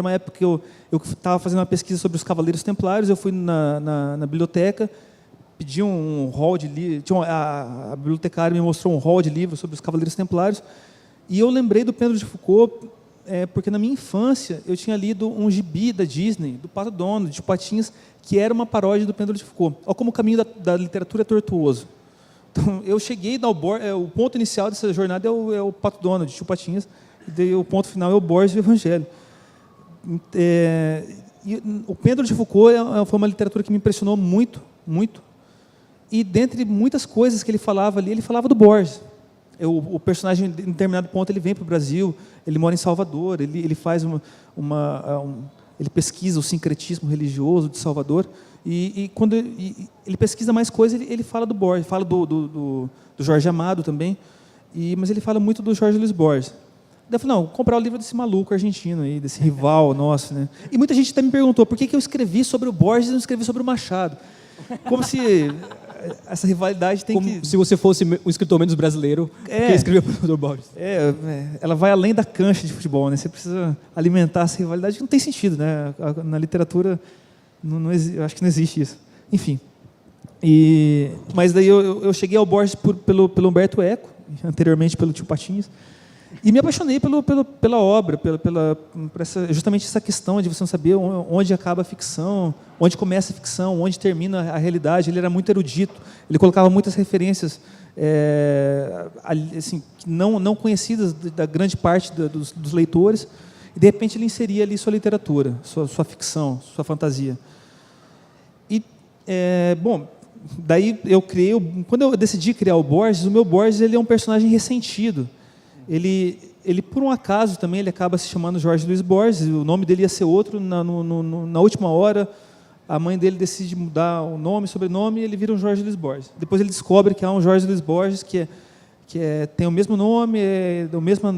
uma época que eu estava fazendo uma pesquisa sobre os Cavaleiros Templários. Eu fui na biblioteca, pedi um hall de livros, a bibliotecária me mostrou um hall de livros sobre os Cavaleiros Templários, e eu lembrei do Pedro de Foucault, porque na minha infância eu tinha lido um gibi da Disney, do Pato Donald, de Patinhas, que era uma paródia do Pedro de Foucault. Olha como o caminho da literatura é tortuoso. Então, eu cheguei, o ponto inicial dessa jornada é o Pato Donald, de Tio Patinhas, e o ponto final é o Borges e o Evangelho. E o Pedro de Foucault foi uma literatura que me impressionou muito, muito. E dentre muitas coisas que ele falava ali, ele falava do Borges. O personagem, em determinado ponto, ele vem para o Brasil, ele mora em Salvador, ele faz ele pesquisa o sincretismo religioso de Salvador. E quando ele pesquisa mais coisas, ele fala do Borges, fala do Jorge Amado também, mas ele fala muito do Jorge Luiz Borges. Daí eu falei, comprar o livro desse maluco argentino aí, desse rival nosso, né? E muita gente até me perguntou, por que eu escrevi sobre o Borges e não escrevi sobre o Machado? Como se essa rivalidade tem que... Se você fosse um escritor menos brasileiro, que escrevia sobre o Borges. Ela vai além da cancha de futebol, né? Você precisa alimentar essa rivalidade, que não tem sentido, né? Na literatura... eu acho que não existe isso. Enfim. Mas daí eu cheguei ao Borges pelo Humberto Eco, anteriormente pelo Tio Patinhas, e me apaixonei pela obra, justamente essa questão de você não saber onde acaba a ficção, onde começa a ficção, onde termina a realidade. Ele era muito erudito, ele colocava muitas referências assim, não conhecidas da grande parte dos leitores, e de repente ele inseria ali sua literatura, sua ficção, sua fantasia. Daí quando eu decidi criar o Borges, o meu Borges ele é um personagem ressentido. Ele por um acaso também ele acaba se chamando Jorge Luiz Borges, o nome dele ia ser outro, na última hora a mãe dele decide mudar o nome, o sobrenome, e ele vira um Jorge Luiz Borges. Depois ele descobre que há um Jorge Luiz Borges tem o mesmo nome, a mesma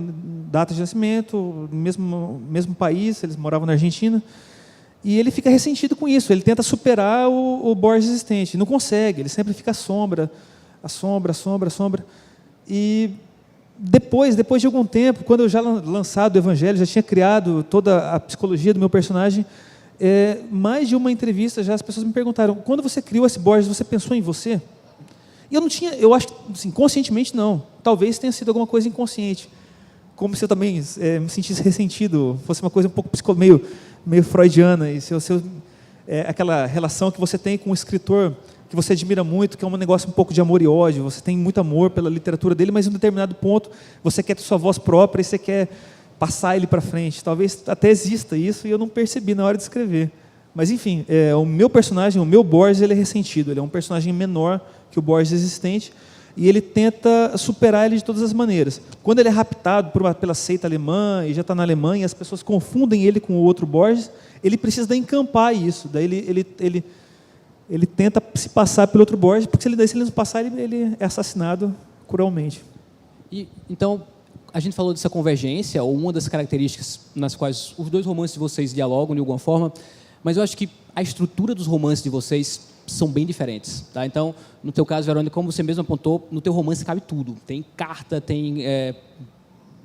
data de nascimento, mesmo país, eles moravam na Argentina, e ele fica ressentido com isso, ele tenta superar o Borges existente, não consegue, ele sempre fica a sombra, e depois de algum tempo, quando eu já lançado o Evangelho, já tinha criado toda a psicologia do meu personagem, mais de uma entrevista já as pessoas me perguntaram, quando você criou esse Borges, você pensou em você? E eu acho que assim, conscientemente não, talvez tenha sido alguma coisa inconsciente, como se eu também me sentisse ressentido, fosse uma coisa um pouco meio freudiana, e aquela relação que você tem com um escritor que você admira muito, que é um negócio um pouco de amor e ódio, você tem muito amor pela literatura dele, mas em um determinado ponto você quer ter sua voz própria e você quer passar ele para frente. Talvez até exista isso e eu não percebi na hora de escrever. Mas, enfim, o meu personagem, o meu Borges, ele é ressentido. Ele é um personagem menor que o Borges existente e ele tenta superar ele de todas as maneiras. Quando ele é raptado pela seita alemã e já está na Alemanha, as pessoas confundem ele com o outro Borges, ele precisa encampar isso. Daí ele tenta se passar pelo outro Borges, porque se ele não passar, ele é assassinado cruelmente. Então, a gente falou dessa convergência, ou uma das características nas quais os dois romances de vocês dialogam de alguma forma, mas eu acho que a estrutura dos romances de vocês são bem diferentes. Tá? Então, no teu caso, Verônica, como você mesmo apontou, no teu romance cabe tudo. Tem carta, tem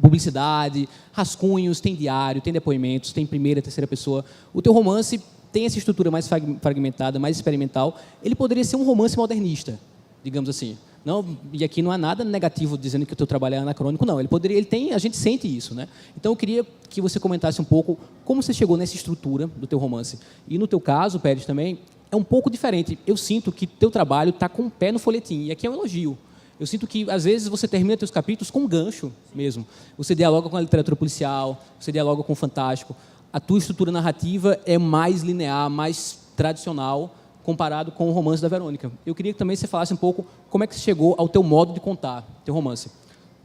publicidade, rascunhos, tem diário, tem depoimentos, tem primeira, terceira pessoa. O teu romance tem essa estrutura mais fragmentada, mais experimental. Ele poderia ser um romance modernista, digamos assim. Não, e aqui não há nada negativo dizendo que o teu trabalho é anacrônico, não. A gente sente isso, né? Então eu queria que você comentasse um pouco como você chegou nessa estrutura do teu romance. E no teu caso, Pérez, também é um pouco diferente. Eu sinto que teu trabalho está com o pé no folhetim, e aqui é um elogio. Eu sinto que às vezes você termina teus capítulos com um gancho mesmo. Você dialoga com a literatura policial, você dialoga com o fantástico. A tua estrutura narrativa é mais linear, mais tradicional, comparado com o romance da Verônica. Eu queria que também você falasse um pouco como é que você chegou ao teu modo de contar teu romance.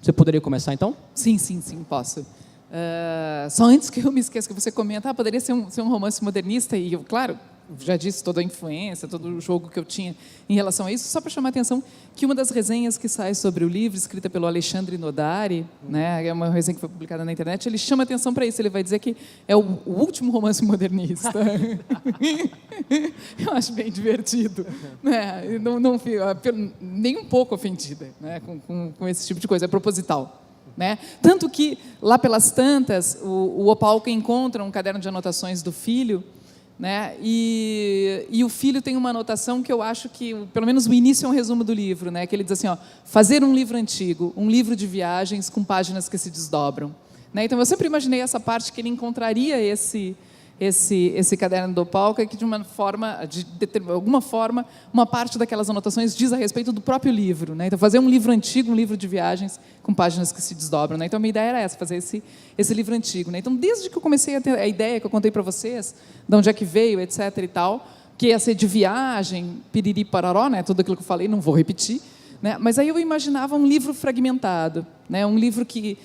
Você poderia começar, então? Sim, posso. Só antes que eu me esqueça, que você comenta, poderia ser um romance modernista, e eu, claro, já disse toda a influência, todo o jogo que eu tinha em relação a isso, só para chamar a atenção que uma das resenhas que sai sobre o livro, escrita pelo Alexandre Nodari, né, é uma resenha que foi publicada na internet, ele chama atenção para isso, ele vai dizer que é o último romance modernista. Eu acho bem divertido, né? Não fico nem um pouco ofendida, né, com esse tipo de coisa, é proposital. Né? Tanto que, lá pelas tantas, o Opalka encontra um caderno de anotações do filho, né? E o filho tem uma anotação que eu acho que, pelo menos o início é um resumo do livro, né? Que ele diz assim, fazer um livro antigo, um livro de viagens com páginas que se desdobram. Né? Então, eu sempre imaginei essa parte que ele encontraria esse caderno do Opalka, que de alguma forma, uma parte daquelas anotações diz a respeito do próprio livro. Né? Então, fazer um livro antigo, um livro de viagens com páginas que se desdobram. Né? Então, a minha ideia era essa, fazer esse livro antigo. Né? Então, desde que eu comecei a ter a ideia que eu contei para vocês, de onde é que veio, etc. e tal, que ia ser de viagem, piriri pararó, né? Tudo aquilo que eu falei, não vou repetir. Né? Mas aí eu imaginava um livro fragmentado, né? Um livro que,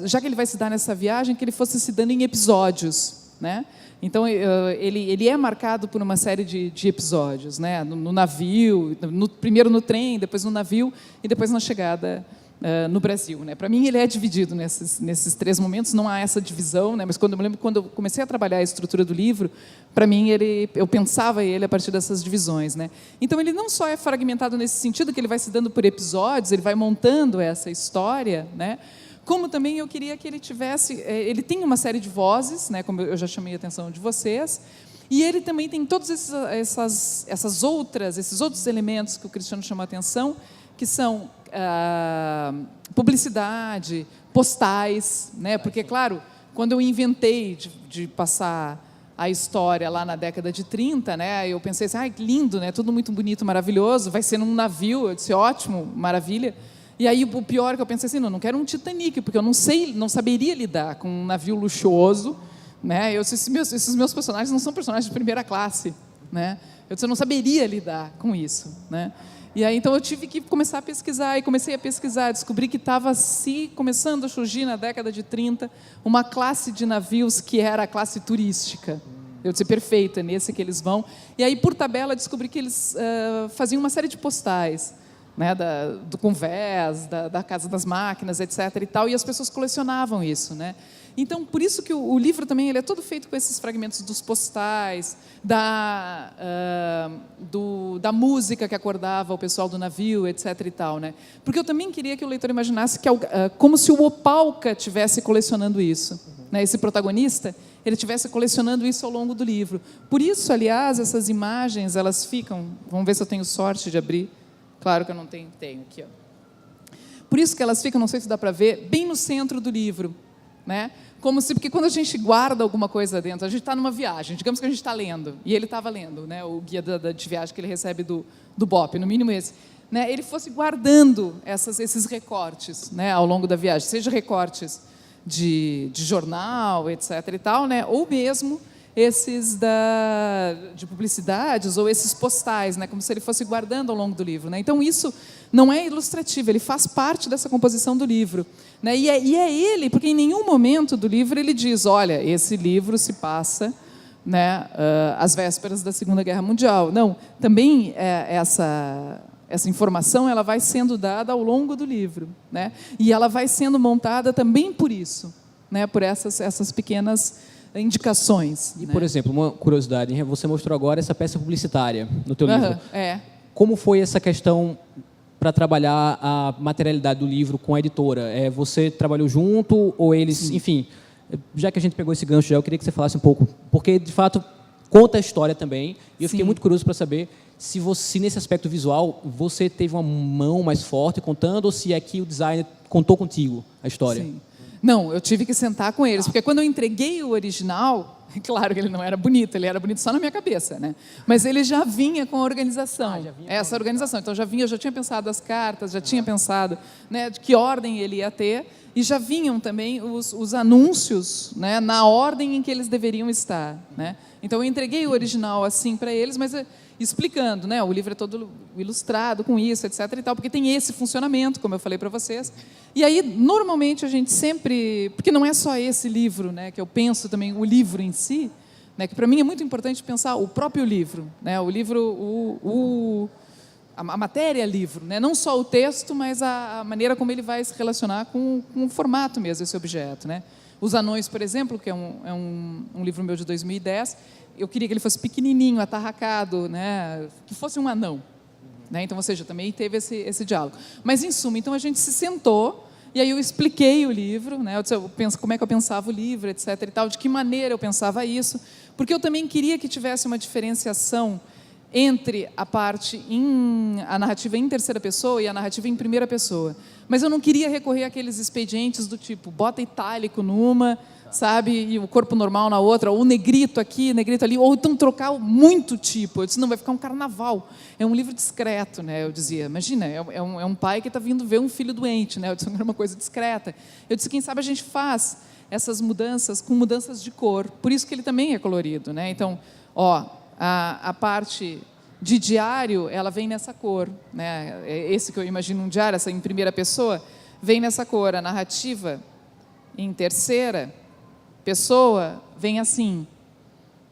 já que ele vai se dar nessa viagem, que ele fosse se dando em episódios. Né? Então, ele é marcado por uma série de episódios, né? No navio, primeiro no trem, depois no navio e depois na chegada no Brasil. Né? Para mim, ele é dividido nesses três momentos, não há essa divisão, né? Mas eu lembro quando eu comecei a trabalhar a estrutura do livro, para mim, eu pensava ele a partir dessas divisões. Né? Então, ele não só é fragmentado nesse sentido, que ele vai se dando por episódios, ele vai montando essa história, né? Como também eu queria que ele tivesse... Ele tem uma série de vozes, né, como eu já chamei a atenção de vocês, e ele também tem todos esses outros elementos que o Cristiano chamou a atenção, que são publicidade, postais, né, porque, claro, quando eu inventei de passar a história lá na década de 30, né, eu pensei assim, que lindo, né, tudo muito bonito, maravilhoso, vai ser num navio, eu disse, ótimo, maravilha. E aí o pior que eu pensei assim, não quero um Titanic, porque eu não saberia lidar com um navio luxuoso, né? Esses meus personagens não são personagens de primeira classe, né? Eu não saberia lidar com isso, né? E aí então eu tive que começar a pesquisar, e comecei a pesquisar, descobri que estava começando a surgir na década de 30 uma classe de navios que era a classe turística. Eu disse, perfeito, é nesse que eles vão. E aí, por tabela, descobri que eles faziam uma série de postais, né, do Convés, da Casa das Máquinas, etc. e tal, e as pessoas colecionavam isso, né? Então, por isso que o livro também ele é todo feito com esses fragmentos dos postais, da música que acordava o pessoal do navio, etc. e tal, né? Porque eu também queria que o leitor imaginasse que como se o Opalka estivesse colecionando isso, né? Esse protagonista, ele estivesse colecionando isso ao longo do livro. Por isso, aliás, essas imagens, elas ficam... Vamos ver se eu tenho sorte de abrir. Claro que eu não tenho aqui, ó. Por isso que elas ficam, não sei se dá para ver, bem no centro do livro, né? Como se, porque quando a gente guarda alguma coisa dentro, a gente está numa viagem, digamos que a gente está lendo, e ele estava lendo, né, o guia de viagem que ele recebe do BOP, no mínimo esse, né, ele fosse guardando esses recortes, né, ao longo da viagem, seja recortes de jornal, etc. e tal, né, ou mesmo esses de publicidades ou esses postais, né, como se ele fosse guardando ao longo do livro, né? Então isso não é ilustrativo, ele faz parte dessa composição do livro, né? E é ele, porque em nenhum momento do livro ele diz, olha, esse livro se passa, né, às vésperas da Segunda Guerra Mundial. Não, também essa informação ela vai sendo dada ao longo do livro, né? E ela vai sendo montada também por isso, né? Por essas pequenas indicações. E, né? por exemplo, uma curiosidade, você mostrou agora essa peça publicitária no teu livro. É. Como foi essa questão para trabalhar a materialidade do livro com a editora? Você trabalhou junto ou eles... Sim. Enfim, já que a gente pegou esse gancho, eu queria que você falasse um pouco, porque, de fato, conta a história também, e eu fiquei muito curioso para saber se nesse aspecto visual você teve uma mão mais forte contando ou se aqui o designer contou contigo a história. Sim. Não, eu tive que sentar com eles, porque quando eu entreguei o original, claro que ele não era bonito, ele era bonito só na minha cabeça, né? Mas ele já vinha com a organização, essa organização. Então eu já tinha pensado as cartas, já tinha pensado, né, de que ordem ele ia ter, e já vinham também os anúncios, né, na ordem em que eles deveriam estar, né? Então eu entreguei o original assim para eles, mas explicando, né? O livro é todo ilustrado com isso, etc. e tal, porque tem esse funcionamento, como eu falei para vocês. E aí, normalmente, a gente sempre... Porque não é só esse livro, né, que eu penso também, o livro em si, né, que para mim é muito importante pensar o próprio livro, né, o livro, a matéria livro, né, não só o texto, mas a maneira como ele vai se relacionar com o formato mesmo, esse objeto. Né? Os Anões, por exemplo, que é um livro meu de 2010, eu queria que ele fosse pequenininho, atarracado, né? Que fosse um anão. Né? Então, ou seja, também teve esse diálogo. Mas, em suma, então a gente se sentou e aí eu expliquei o livro, né? Eu penso como é que eu pensava o livro, etc. e tal, de que maneira eu pensava isso, porque eu também queria que tivesse uma diferenciação entre a narrativa em terceira pessoa e a narrativa em primeira pessoa. Mas eu não queria recorrer àqueles expedientes do tipo, bota itálico numa, sabe, e o corpo normal na outra, ou negrito aqui, negrito ali, ou então trocar muito tipo. Eu disse, não, vai ficar um carnaval. É um livro discreto, né? Eu dizia, imagina, é um pai que está vindo ver um filho doente, né? Eu disse, era uma coisa discreta. Eu disse, quem sabe a gente faz essas mudanças com mudanças de cor. Por isso que ele também é colorido, né? Então, a parte de diário, ela vem nessa cor, né? Esse que eu imagino um diário, essa em primeira pessoa, vem nessa cor. A narrativa em terceira pessoa vem assim,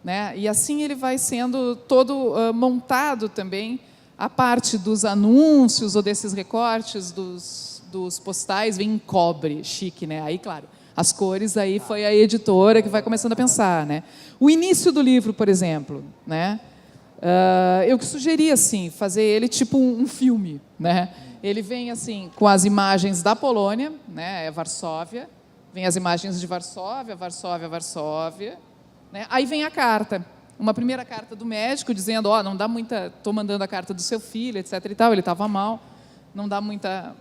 né? E assim ele vai sendo todo montado também. A parte dos anúncios ou desses recortes dos postais vem em cobre, chique, né? Aí, claro, as cores aí foi a editora que vai começando a pensar, né? O início do livro, por exemplo, né? Eu que sugeri assim, fazer ele tipo um filme, né? Ele vem assim com as imagens da Polônia, né? É Varsóvia. Vem as imagens de Varsóvia, né? Aí vem a carta, uma primeira carta do médico dizendo, não dá muita, estou mandando a carta do seu filho, etc. e tal, ele estava mal, não dá muita,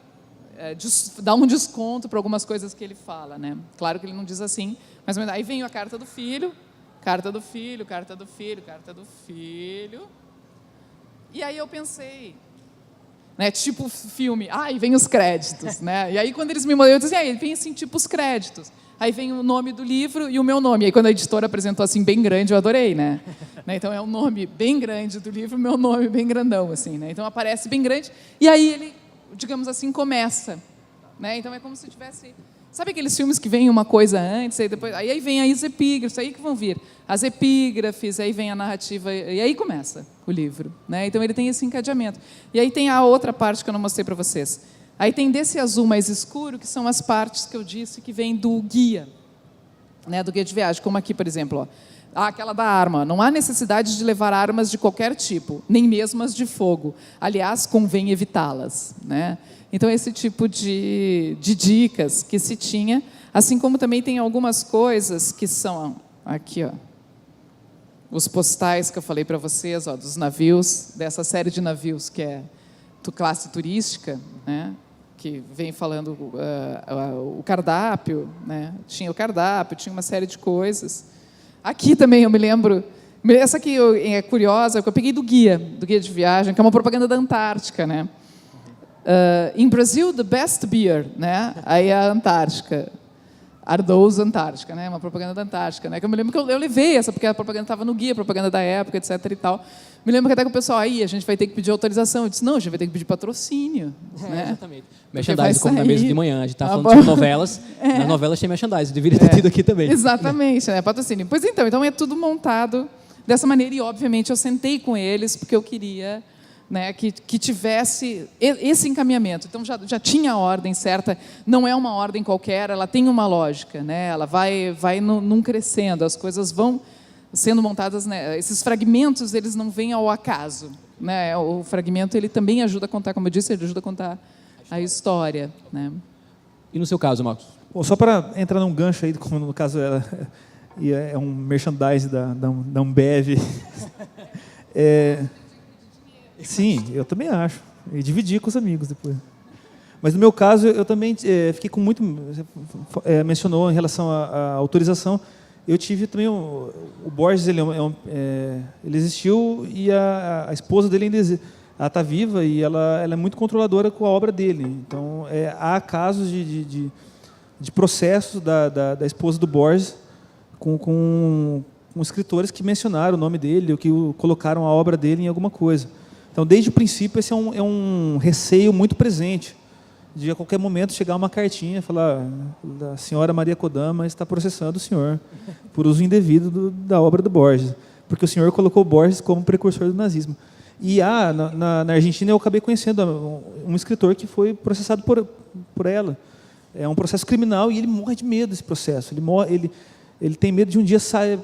dá um desconto para algumas coisas que ele fala, né? Claro que ele não diz assim, mas aí vem a carta do filho, e aí eu pensei, né, tipo filme, e vem os créditos, né? E aí quando eles me mandaram, eu disse, vem assim, tipo os créditos. Aí vem o nome do livro e o meu nome. E aí quando a editora apresentou assim bem grande, eu adorei, né? Então é um nome bem grande do livro, meu nome bem grandão, assim, né? Então aparece bem grande e aí ele, digamos assim, começa, né? Então é como se tivesse, sabe aqueles filmes que vem uma coisa antes, aí depois, aí vem as epígrafes, aí que vão vir as epígrafes, aí vem a narrativa e aí começa o livro, né? Então ele tem esse encadeamento. E aí tem a outra parte que eu não mostrei para vocês. Aí tem desse azul mais escuro, que são as partes que eu disse que vem do guia, né, do guia de viagem, como aqui, por exemplo, aquela da arma. Não há necessidade de levar armas de qualquer tipo, nem mesmo as de fogo. Aliás, convém evitá-las, né? Então, esse tipo de dicas que se tinha, assim como também tem algumas coisas que são, aqui, os postais que eu falei para vocês, dos navios, dessa série de navios que é classe turística, né? que vem falando o cardápio, né? Tinha o cardápio, tinha uma série de coisas. Aqui também eu me lembro, essa aqui é curiosa, que eu peguei do guia de viagem, que é uma propaganda da Antártica, né? In Brazil, the best beer, né? Aí a Antártica. Ardous Antártica, né? Uma propaganda da Antártica, né? Que eu me lembro que eu levei essa, porque a propaganda estava no guia, a propaganda da época, etc. e tal. Me lembro que até que o pessoal, aí, a gente vai ter que pedir autorização. Eu disse, não, a gente vai ter que pedir patrocínio. Né? Exatamente. Merchandising, como na sair. mesa de manhã. A gente estava falando sobre novelas. Nas novelas tem merchandising, deveria ter tido aqui também. Exatamente, né? Patrocínio. Pois então é tudo montado dessa maneira e, obviamente, eu sentei com eles porque eu queria, né, que tivesse esse encaminhamento. Então, já tinha a ordem certa, não é uma ordem qualquer, ela tem uma lógica, né? Ela vai num crescendo, as coisas vão sendo montadas, né? Esses fragmentos, eles não vêm ao acaso, né? O fragmento, ele também ajuda a contar, como eu disse, ele ajuda a contar a história, né? E no seu caso, Marcos? Bom, só para entrar num gancho aí, como no caso é um merchandise da Ambev. Sim, eu também acho. E dividir com os amigos depois. Mas no meu caso, eu também fiquei com muito... mencionou em relação à autorização. Eu tive também... O Borges, ele existiu e a esposa dele ainda está viva e ela é muito controladora com a obra dele. Então, há casos de processos da esposa do Borges com escritores que mencionaram o nome dele ou que colocaram a obra dele em alguma coisa. Então, desde o princípio, esse é um receio muito presente, de a qualquer momento chegar uma cartinha e falar: a senhora Maria Kodama está processando o senhor por uso indevido da obra do Borges, porque o senhor colocou Borges como precursor do nazismo. E na Argentina eu acabei conhecendo um escritor que foi processado por ela. É um processo criminal e ele morre de medo desse processo. Ele tem medo de um dia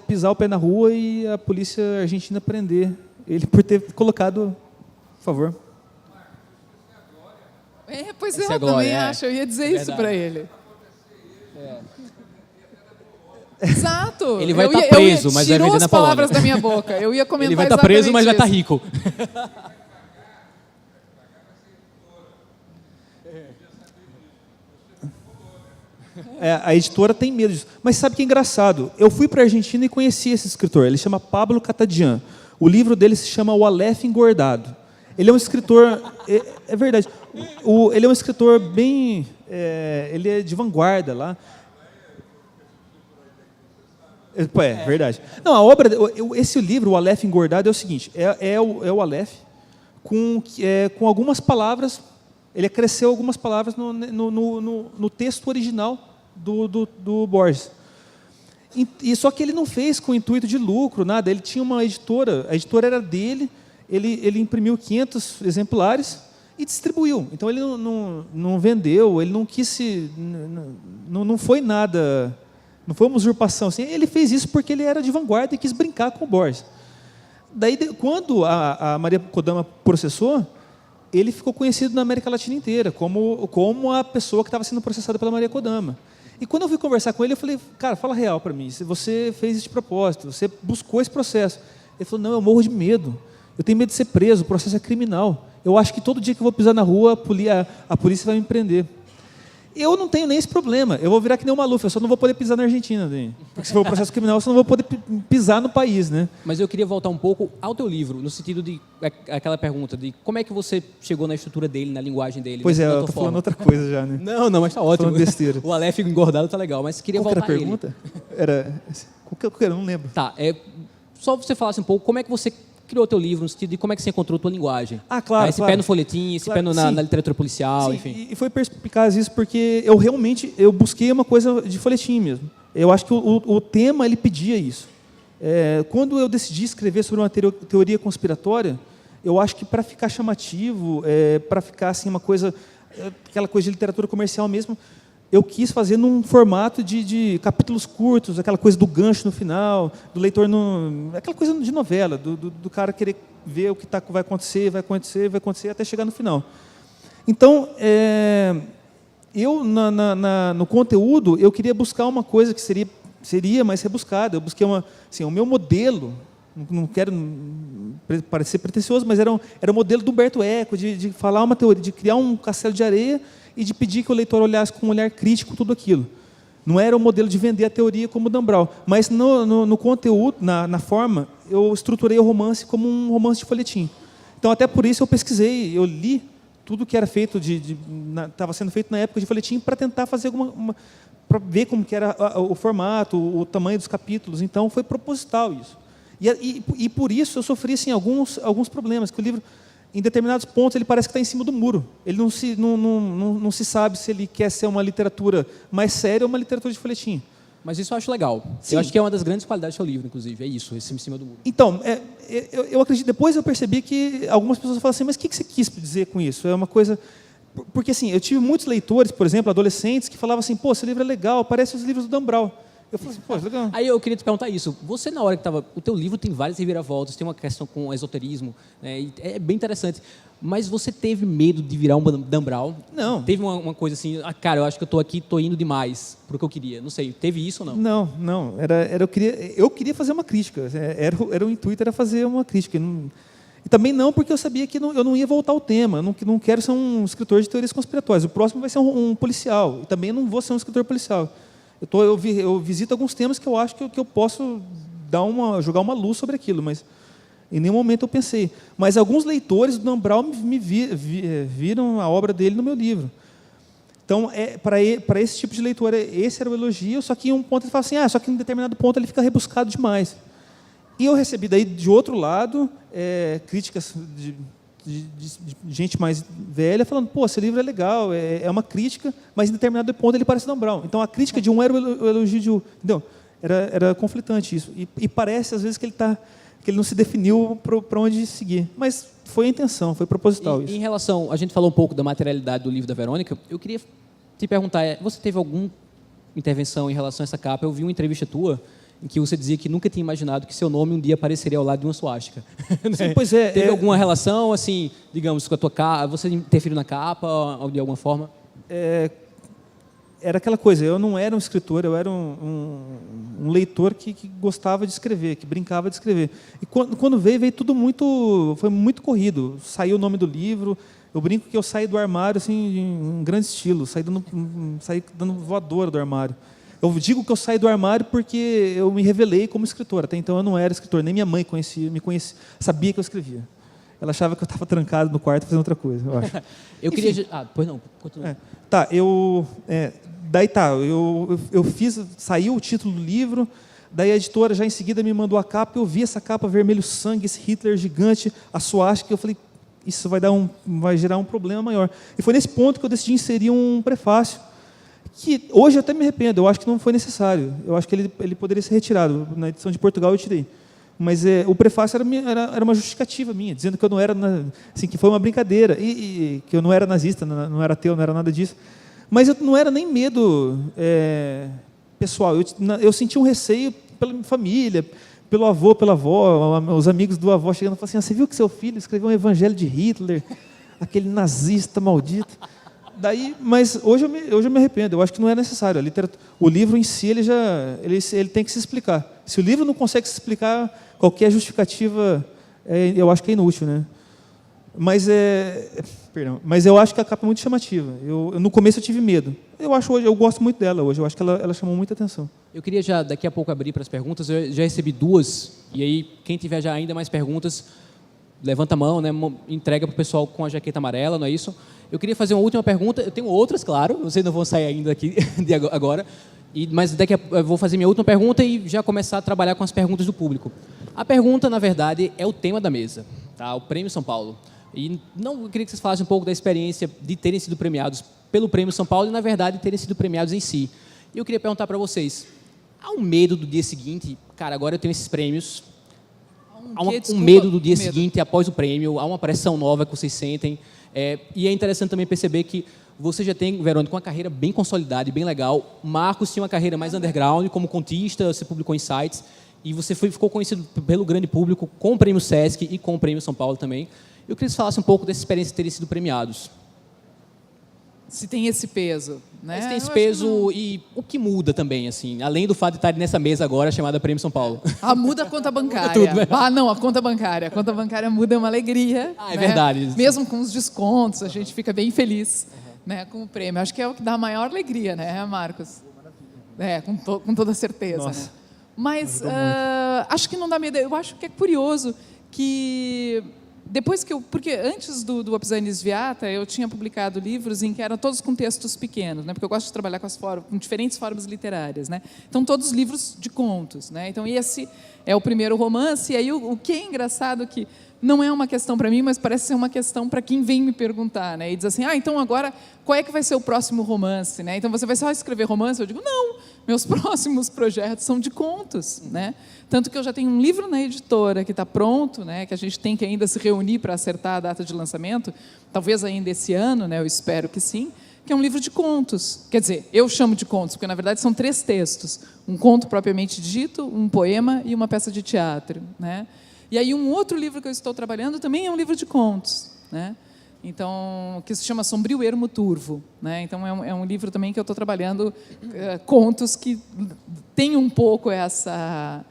pisar o pé na rua e a polícia argentina prender ele por ter colocado... Por favor. Pois Essa eu é Glória, também acho, eu ia dizer Verdade. isso para ele. Exato. Ele vai estar preso, mas vai tirou vender as na Polônia. palavras da minha boca. Eu ia comentar Ele vai estar preso, mas vai estar exatamente rico. A editora tem medo disso. Mas sabe que é engraçado? Eu fui para a Argentina e conheci esse escritor. Ele chama Pablo Catadian. O livro dele se chama O Aleph Engordado. Ele é um escritor... É verdade. Ele é um escritor bem... ele é de vanguarda lá. Verdade. Não, a obra... Esse livro, O Aleph Engordado, é o seguinte. É o Aleph com algumas palavras... Ele acresceu algumas palavras no texto original do Borges. E só que ele não fez com o intuito de lucro, nada. Ele tinha uma editora, a editora era dele, ele imprimiu 500 exemplares e distribuiu. Então ele não vendeu, ele não quis não foi nada, não foi uma usurpação. Assim, ele fez isso porque ele era de vanguarda e quis brincar com o Borges. Daí, quando a Maria Kodama processou, ele ficou conhecido na América Latina inteira como a pessoa que estava sendo processada pela Maria Kodama. E quando eu fui conversar com ele, eu falei: cara, fala real para mim, se você fez isso de propósito, você buscou esse processo. Ele falou: não, eu morro de medo, eu tenho medo de ser preso, o processo é criminal. Eu acho que todo dia que eu vou pisar na rua, a polícia vai me prender. Eu não tenho nem esse problema, eu vou virar que nem o Maluf, eu só não vou poder pisar na Argentina, porque se for um processo criminal, eu só não vou poder pisar no país, né? Mas eu queria voltar um pouco ao teu livro, no sentido de aquela pergunta de como é que você chegou na estrutura dele, na linguagem dele. Pois eu estou falando outra coisa já, né? Não, mas está ótimo. Falando besteira. O Aleph engordado tá legal, mas queria Qual voltar era a pergunta? Eu não lembro. Tá, só você falasse um pouco como é que você criou teu livro, no sentido de como é que você encontrou tua linguagem. Ah, claro. Esse pé no folhetim, esse pé na literatura policial, sim, enfim. E foi perspicaz isso porque eu busquei uma coisa de folhetim mesmo. Eu acho que o tema ele pedia isso. Quando eu decidi escrever sobre uma teoria conspiratória, eu acho que para ficar chamativo, para ficar assim aquela coisa de literatura comercial mesmo, eu quis fazer num formato de capítulos curtos, aquela coisa do gancho no final, do leitor aquela coisa de novela, do cara querer ver o que vai acontecer, até chegar no final. Então, eu no conteúdo eu queria buscar uma coisa que seria mais rebuscada. Eu busquei o meu modelo Não quero parecer pretensioso, mas era o modelo do Humberto Eco, de falar uma teoria, de criar um castelo de areia e de pedir que o leitor olhasse com um olhar crítico tudo aquilo. Não era o modelo de vender a teoria como o Dan Brown, mas no conteúdo, na forma, eu estruturei o romance como um romance de folhetim. Então, até por isso eu pesquisei, eu li tudo que era feito, estava sendo feito na época de folhetim, para tentar fazer para ver como que era o formato, o tamanho dos capítulos. Então, foi proposital isso. E por isso eu sofri assim, alguns problemas, que o livro, em determinados pontos, ele parece que está em cima do muro. Ele não se sabe se ele quer ser uma literatura mais séria ou uma literatura de folhetim. Mas isso eu acho legal. Sim. Eu acho que é uma das grandes qualidades do seu livro, inclusive. É isso, esse em cima do muro. Então, eu acredito, depois eu percebi que algumas pessoas falam assim, mas o que você quis dizer com isso? É uma coisa... Porque assim, eu tive muitos leitores, por exemplo, adolescentes, que falavam assim, pô, esse livro é legal, parece os livros do Dan Brown. Eu falei assim, pô, legal. Aí eu queria te perguntar isso. Você, na hora que estava... O teu livro tem várias reviravoltas, tem uma questão com esoterismo, né, e é bem interessante. Mas você teve medo de virar um Dan Brown? Não. Teve uma coisa assim, cara, eu acho que eu estou aqui, estou indo demais para o que eu queria. Não sei, teve isso ou não? Não. Eu queria fazer uma crítica. O intuito era fazer uma crítica. E também não porque eu sabia que eu não ia voltar ao tema. Eu não quero ser um escritor de teorias conspiratórias. O próximo vai ser um policial. E também não vou ser um escritor policial. Eu visito alguns temas que eu acho que eu posso jogar uma luz sobre aquilo, mas em nenhum momento eu pensei. Mas alguns leitores do Dan Brown viram a obra dele no meu livro. Então, para esse tipo de leitor, esse era o elogio, só que em um ponto ele fala assim, só que em determinado ponto ele fica rebuscado demais. E eu recebi daí, de outro lado, críticas de gente mais velha falando, pô, esse livro é legal, é uma crítica, mas em determinado ponto ele parece Dan Brown. Então, a crítica de um era o elogio de outro. Entendeu? Era conflitante isso. E parece, às vezes, que ele não se definiu para onde seguir. Mas foi a intenção, foi proposital isso. Em relação, a gente falou um pouco da materialidade do livro da Verônica, eu queria te perguntar, você teve alguma intervenção em relação a essa capa? Eu vi uma entrevista tua em que você dizia que nunca tinha imaginado que seu nome um dia apareceria ao lado de uma suástica. Sim, pois é. Teve alguma relação, assim, digamos, com a tua capa? Você interferiu na capa de alguma forma? Era aquela coisa, eu não era um escritor, eu era um leitor que gostava de escrever, que brincava de escrever. E quando veio tudo foi muito corrido. Saiu o nome do livro, eu brinco que eu saí do armário assim, em grande estilo, saí dando voadora do armário. Eu digo que eu saí do armário porque eu me revelei como escritor. Até então eu não era escritor, nem minha mãe me conhecia, sabia que eu escrevia. Ela achava que eu estava trancado no quarto fazendo outra coisa, eu acho. Queria... pois não, continua. Saiu o título do livro, daí a editora já em seguida me mandou a capa, eu vi essa capa vermelho sangue, esse Hitler gigante, a suástica, eu falei, isso vai gerar um problema maior. E foi nesse ponto que eu decidi inserir um prefácio, que hoje eu até me arrependo, eu acho que não foi necessário, eu acho que ele poderia ser retirado, na edição de Portugal eu tirei. Mas o prefácio era uma justificativa minha, dizendo que eu não era, assim, que foi uma brincadeira, e que eu não era nazista, não era ateu, não era nada disso. Mas eu não era nem medo pessoal, eu senti um receio pela minha família, pelo avô, pela avó, os amigos do avô chegando e falando assim, você viu que seu filho escreveu um evangelho de Hitler, aquele nazista maldito? Mas hoje eu me arrependo, eu acho que não é necessário. O livro em si, ele tem que se explicar. Se o livro não consegue se explicar, qualquer justificativa, eu acho que é inútil, né? Mas eu acho que a capa é muito chamativa. No começo eu tive medo. Eu gosto muito dela hoje, eu acho que ela chamou muita atenção. Eu queria já daqui a pouco abrir para as perguntas, eu já recebi 2, e aí quem tiver já ainda mais perguntas, levanta a mão, né, entrega para o pessoal com a jaqueta amarela, não é isso? Eu queria fazer uma última pergunta, eu tenho outras, claro, vocês não vão sair ainda aqui de agora, mas eu vou fazer minha última pergunta e já começar a trabalhar com as perguntas do público. A pergunta, na verdade, é o tema da mesa, tá? O Prêmio São Paulo. E eu queria que vocês falassem um pouco da experiência de terem sido premiados pelo Prêmio São Paulo e, na verdade, terem sido premiados em si. E eu queria perguntar para vocês, há um medo do dia seguinte? Cara, agora eu tenho esses prêmios. Há um medo do dia seguinte, após o prêmio? Há uma pressão nova que vocês sentem? E é interessante também perceber que você já tem, Verônica, uma carreira bem consolidada e bem legal. Marcos tinha uma carreira mais underground, como contista, você publicou em sites, e você ficou conhecido pelo grande público com o Prêmio Sesc e com o Prêmio São Paulo também. Eu queria que você falasse um pouco dessa experiência de terem sido premiados. Se tem esse peso, né? Mas tem esse Eu acho que peso e o que muda também, assim, além do fato de estar nessa mesa agora chamada Prêmio São Paulo. Ah, muda a conta bancária. tudo, né? Ah, não, a conta bancária. A conta bancária muda, é uma alegria. Ah, é né? verdade. Mesmo com os descontos, a gente fica bem feliz né, com o prêmio. Acho que é o que dá a maior alegria, né, Marcos? Com toda certeza. Nossa. Né? Mas acho que não dá medo. Eu acho que é curioso que depois que porque antes do Apizzanis Viata, eu tinha publicado livros em que eram todos com textos pequenos, né? Porque eu gosto de trabalhar com diferentes formas literárias, né? Então todos livros de contos, né? Então esse é o primeiro romance. E aí o que é engraçado que não é uma questão para mim, mas parece ser uma questão para quem vem me perguntar, né? E diz assim, então agora qual é que vai ser o próximo romance, né? Então você vai só escrever romance? Eu digo, não, meus próximos projetos são de contos, né? Tanto que eu já tenho um livro na editora que está pronto, né? Que a gente tem que ainda se reunir para acertar a data de lançamento, talvez ainda esse ano, né? Eu espero que sim, que é um livro de contos. Quer dizer, eu chamo de contos, porque na verdade são 3 textos: um conto propriamente dito, um poema e uma peça de teatro, né? E aí um outro livro que eu estou trabalhando também é um livro de contos, né? Então, que se chama Sombrio Ermo Turvo, né? Então é um livro também que eu estou trabalhando contos que tem um pouco essa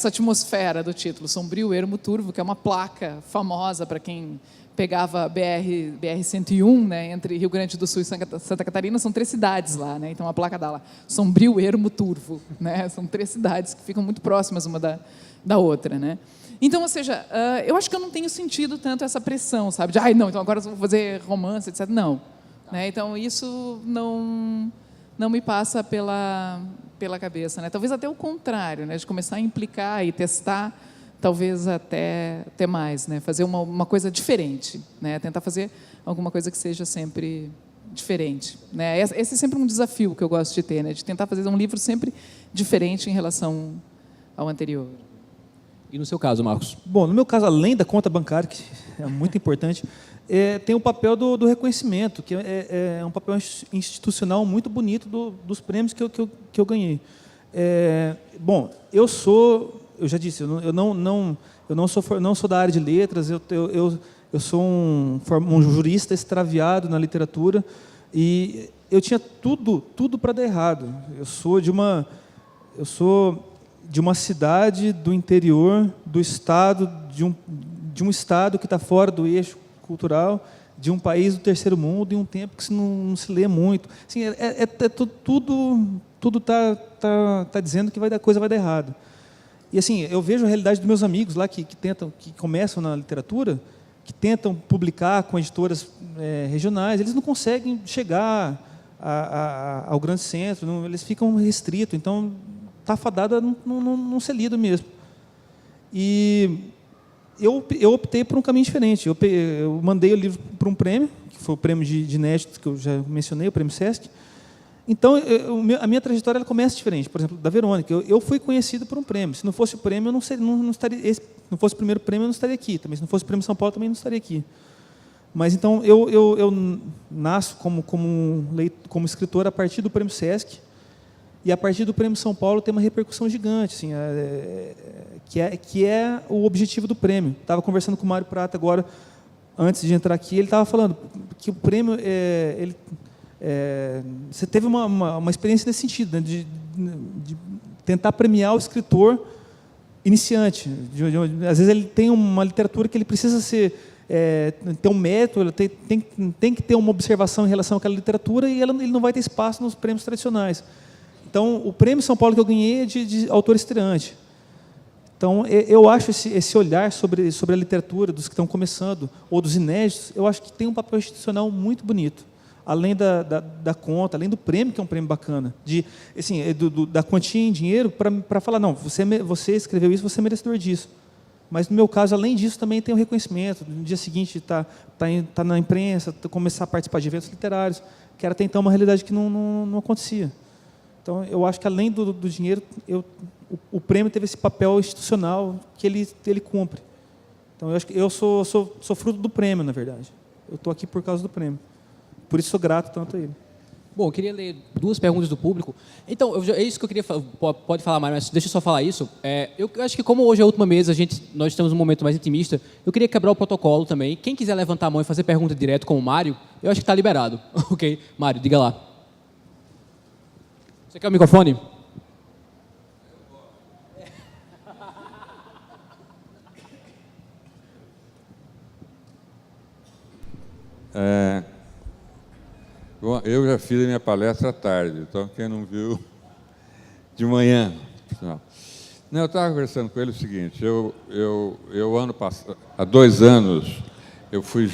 atmosfera do título, Sombrio Ermo Turvo, que é uma placa famosa para quem pegava BR-101, né, entre Rio Grande do Sul e Santa Catarina, são 3 cidades lá, né? Então a placa dá lá, Sombrio Ermo Turvo, né? São 3 cidades que ficam muito próximas uma da outra, né? Então, ou seja, eu acho que eu não tenho sentido tanto essa pressão, sabe? De, não, então agora eu vou fazer romance, etc. Não. Né? Então, isso não me passa pela cabeça. Né? Talvez até o contrário, né? De começar a implicar e testar, talvez até mais. Né? Fazer uma coisa diferente. Né? Tentar fazer alguma coisa que seja sempre diferente. Né? Esse é sempre um desafio que eu gosto de ter, né? De tentar fazer um livro sempre diferente em relação ao anterior. E no seu caso, Marcos? Bom, no meu caso, além da conta bancária, que é muito importante, tem o papel do reconhecimento, que é um papel institucional muito bonito dos prêmios que eu ganhei. Bom, eu já disse, eu não sou da área de letras, eu sou um jurista extraviado na literatura e eu tinha tudo para dar errado. Eu sou de uma cidade do interior do estado, de um estado que está fora do eixo cultural, de um país do terceiro mundo, em um tempo que não se lê muito. Assim, tudo tá dizendo que a coisa vai dar errado. E assim, eu vejo a realidade dos meus amigos lá que começam na literatura, que tentam publicar com editoras regionais, eles não conseguem chegar ao grande centro, eles ficam restritos. Então está fadado a não ser lido mesmo. E eu optei por um caminho diferente. Eu mandei o livro para um prêmio, que foi o prêmio de inédito que eu já mencionei, o prêmio Sesc. Então, a minha trajetória ela começa diferente. Por exemplo, da Verônica. Eu fui conhecido por um prêmio. Se não fosse o prêmio, eu não estaria. Se não fosse o primeiro prêmio, eu não estaria aqui. Também, se não fosse o prêmio São Paulo, também não estaria aqui. Mas então eu nasço como escritor a partir do prêmio Sesc. E a partir do Prêmio São Paulo tem uma repercussão gigante, assim, que é o objetivo do prêmio. Estava conversando com o Mário Prata agora, antes de entrar aqui, ele estava falando que o prêmio, você teve uma experiência nesse sentido, né, de tentar premiar o escritor iniciante. Às vezes ele tem uma literatura que ele precisa ter um método, ele tem que ter uma observação em relação àquela literatura e ele não vai ter espaço nos prêmios tradicionais. Então, o Prêmio São Paulo que eu ganhei é de autor estreante. Então, eu acho esse olhar sobre a literatura dos que estão começando, ou dos inéditos, eu acho que tem um papel institucional muito bonito. Além da conta, além do prêmio, que é um prêmio bacana. Assim, da quantia em dinheiro, para falar, não, você escreveu isso, você é merecedor disso. Mas, no meu caso, além disso, também tem o reconhecimento. No dia seguinte, tá na imprensa, começar a participar de eventos literários, que era até então uma realidade que não acontecia. Então, eu acho que, além do dinheiro, o prêmio teve esse papel institucional que ele cumpre. Então, eu acho que eu sou fruto do prêmio, na verdade. Eu estou aqui por causa do prêmio. Por isso, sou grato tanto a ele. Bom, eu queria ler 2 perguntas do público. Então, é isso que eu queria falar. Pode falar mais, mas deixa eu só falar isso. Eu acho que como hoje é a última mesa, nós estamos num momento mais intimista, eu queria quebrar o protocolo também. Quem quiser levantar a mão e fazer pergunta direto como o Mário, eu acho que está liberado. Ok? Mário, diga lá. Você quer o microfone? Bom, eu já fiz a minha palestra à tarde, então quem não viu, de manhã. Não, eu estava conversando com ele o seguinte, ano passado, há 2 anos, eu fui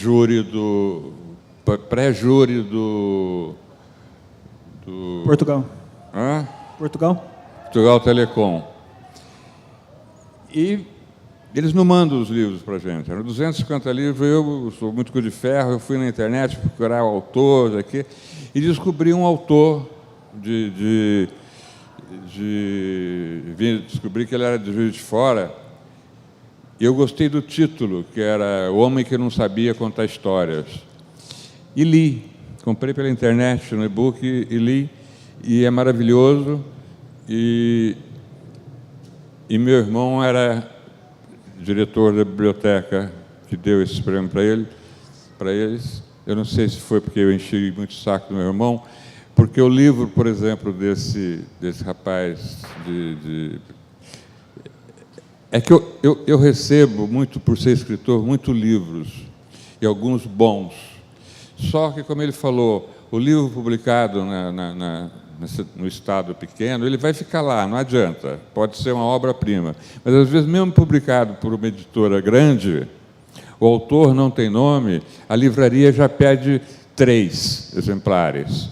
pré-júri do Portugal. Hã? Portugal Telecom. E eles não mandam os livros para a gente. Eram 250 livros, eu sou muito cu de ferro, eu fui na internet procurar o autor aqui, e descobri um autor descobri que ele era de Juiz de Fora, e eu gostei do título, que era O Homem que Não Sabia Contar Histórias. E li, comprei pela internet no e-book e li, e é maravilhoso, e meu irmão era diretor da biblioteca que deu esse prêmio para eles. Eu não sei se foi porque eu enchi muito o saco do meu irmão, porque o livro, por exemplo, desse rapaz é que eu recebo muito, por ser escritor, muitos livros, e alguns bons. Só que, como ele falou, o livro publicado no estado pequeno, ele vai ficar lá, não adianta, pode ser uma obra-prima. Mas, às vezes, mesmo publicado por uma editora grande, o autor não tem nome, a livraria já pede 3 exemplares.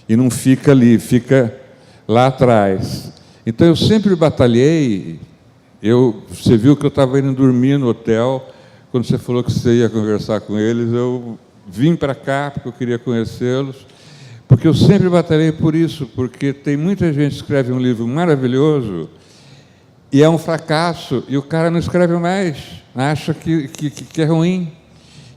E não fica ali, fica lá atrás. Então, eu sempre batalhei. Você viu que eu estava indo dormir no hotel, quando você falou que você ia conversar com eles, eu vim para cá, porque eu queria conhecê-los. Porque eu sempre batalhei por isso, porque tem muita gente que escreve um livro maravilhoso e é um fracasso, e o cara não escreve mais, acha que é ruim.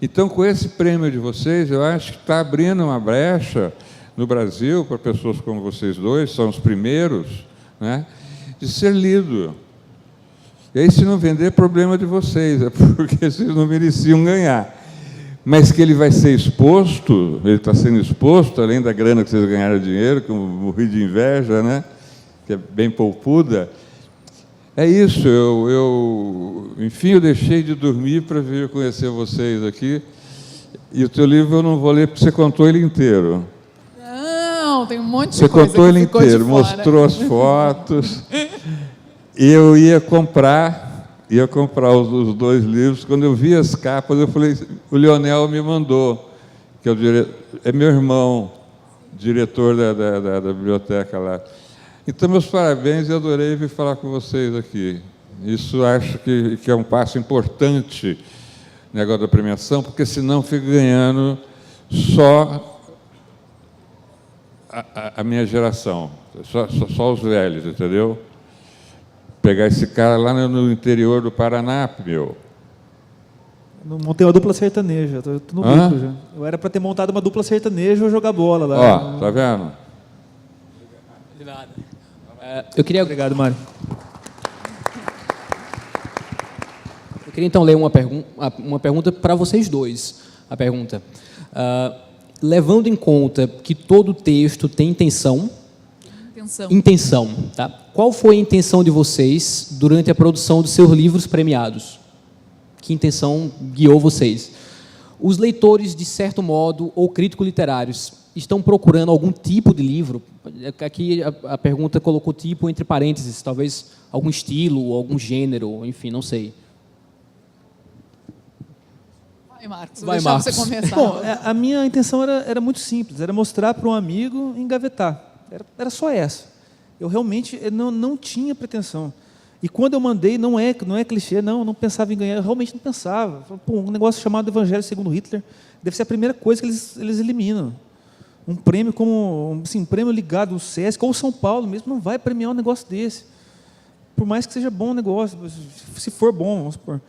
Então, com esse prêmio de vocês, eu acho que está abrindo uma brecha no Brasil, para pessoas como vocês dois, são os primeiros, né, de ser lido. E aí, se não vender, é problema de vocês, é porque vocês não mereciam ganhar. Mas que ele vai ser exposto, ele está sendo exposto, além da grana que vocês ganharam dinheiro, que eu morri de inveja, né? Que é bem poupuda. É isso, enfim, eu deixei de dormir para vir conhecer vocês aqui. E o teu livro eu não vou ler, porque você contou ele inteiro. Não, tem um monte de você coisa. Você contou ele inteiro, mostrou as fotos. E eu ia comprar os 2 livros. Quando eu vi as capas, eu falei, o Leonel me mandou, que é meu irmão, diretor da biblioteca lá. Então, meus parabéns, e adorei vir falar com vocês aqui. Isso acho que é um passo importante no negócio da premiação, porque senão fica ganhando só a minha geração, só os velhos, entendeu? Pegar esse cara lá no interior do Paraná, meu. Eu montei uma dupla sertaneja, estou no grupo já. Eu era para ter montado uma dupla sertaneja ou jogar bola lá. Ó, tá vendo? De nada. Eu queria... Obrigado, Mário. Eu queria, então, ler uma pergunta para vocês dois. A pergunta. Levando em conta que todo texto tem intenção, tá? Qual foi a intenção de vocês durante a produção dos seus livros premiados? Que intenção guiou vocês? Os leitores, de certo modo, ou críticos literários, estão procurando algum tipo de livro? Aqui a pergunta colocou tipo entre parênteses, talvez algum estilo, algum gênero, enfim, não sei. Vai, Marcos, Vai, deixar Marcos. você começar. Bom, a minha intenção era muito simples, era mostrar para um amigo e engavetar. Era só essa. Eu realmente não tinha pretensão. E quando eu mandei, não é clichê, não pensava em ganhar, eu realmente não pensava. Pô, um negócio chamado Evangelho segundo Hitler deve ser a primeira coisa que eles eliminam. Um prêmio como, assim, um prêmio ligado ao SESC, ou São Paulo mesmo, não vai premiar um negócio desse. Por mais que seja bom o negócio, se for bom, vamos supor.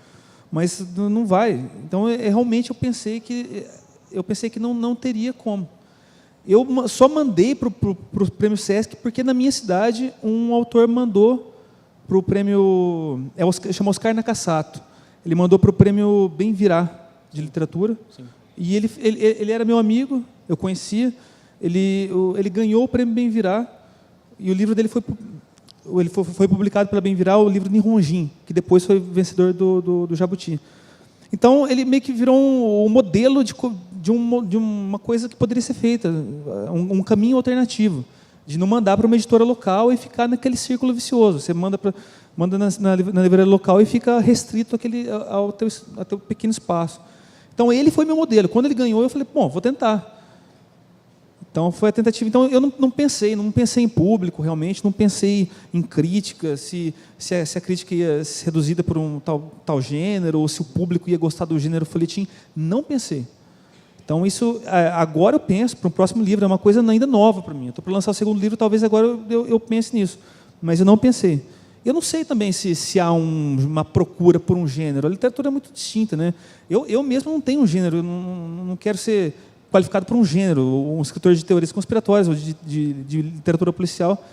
Mas não vai. Então, realmente, eu pensei que não teria como. Eu só mandei para o Prêmio Sesc porque, na minha cidade, um autor mandou para o prêmio... chama Oscar Nakassato. Ele mandou para o prêmio Bem Virá, de literatura. Sim. E ele era meu amigo, eu conhecia. Ele ganhou o prêmio Bem Virá. E o livro dele foi publicado pela Bem Virá, o livro Nihonjin, que depois foi vencedor do Jabuti. Então, ele meio que virou um modelo de uma coisa que poderia ser feita, um caminho alternativo, de não mandar para uma editora local e ficar naquele círculo vicioso. Você manda na livraria local e fica restrito ao teu pequeno espaço. Então, ele foi meu modelo. Quando ele ganhou, eu falei, bom, vou tentar. Então, foi a tentativa. Então, eu não pensei em público, realmente, não pensei em crítica, se a crítica ia ser reduzida por um tal gênero, ou se o público ia gostar do gênero folhetim. Não pensei. Então, isso, agora eu penso, para o próximo livro, é uma coisa ainda nova para mim. Eu estou para lançar o segundo livro, talvez agora eu pense nisso. Mas eu não pensei. Eu não sei também se há uma procura por um gênero. A literatura é muito distinta, né? Eu mesmo não tenho um gênero, eu não quero ser qualificado por um gênero, um escritor de teorias conspiratórias ou de literatura policial.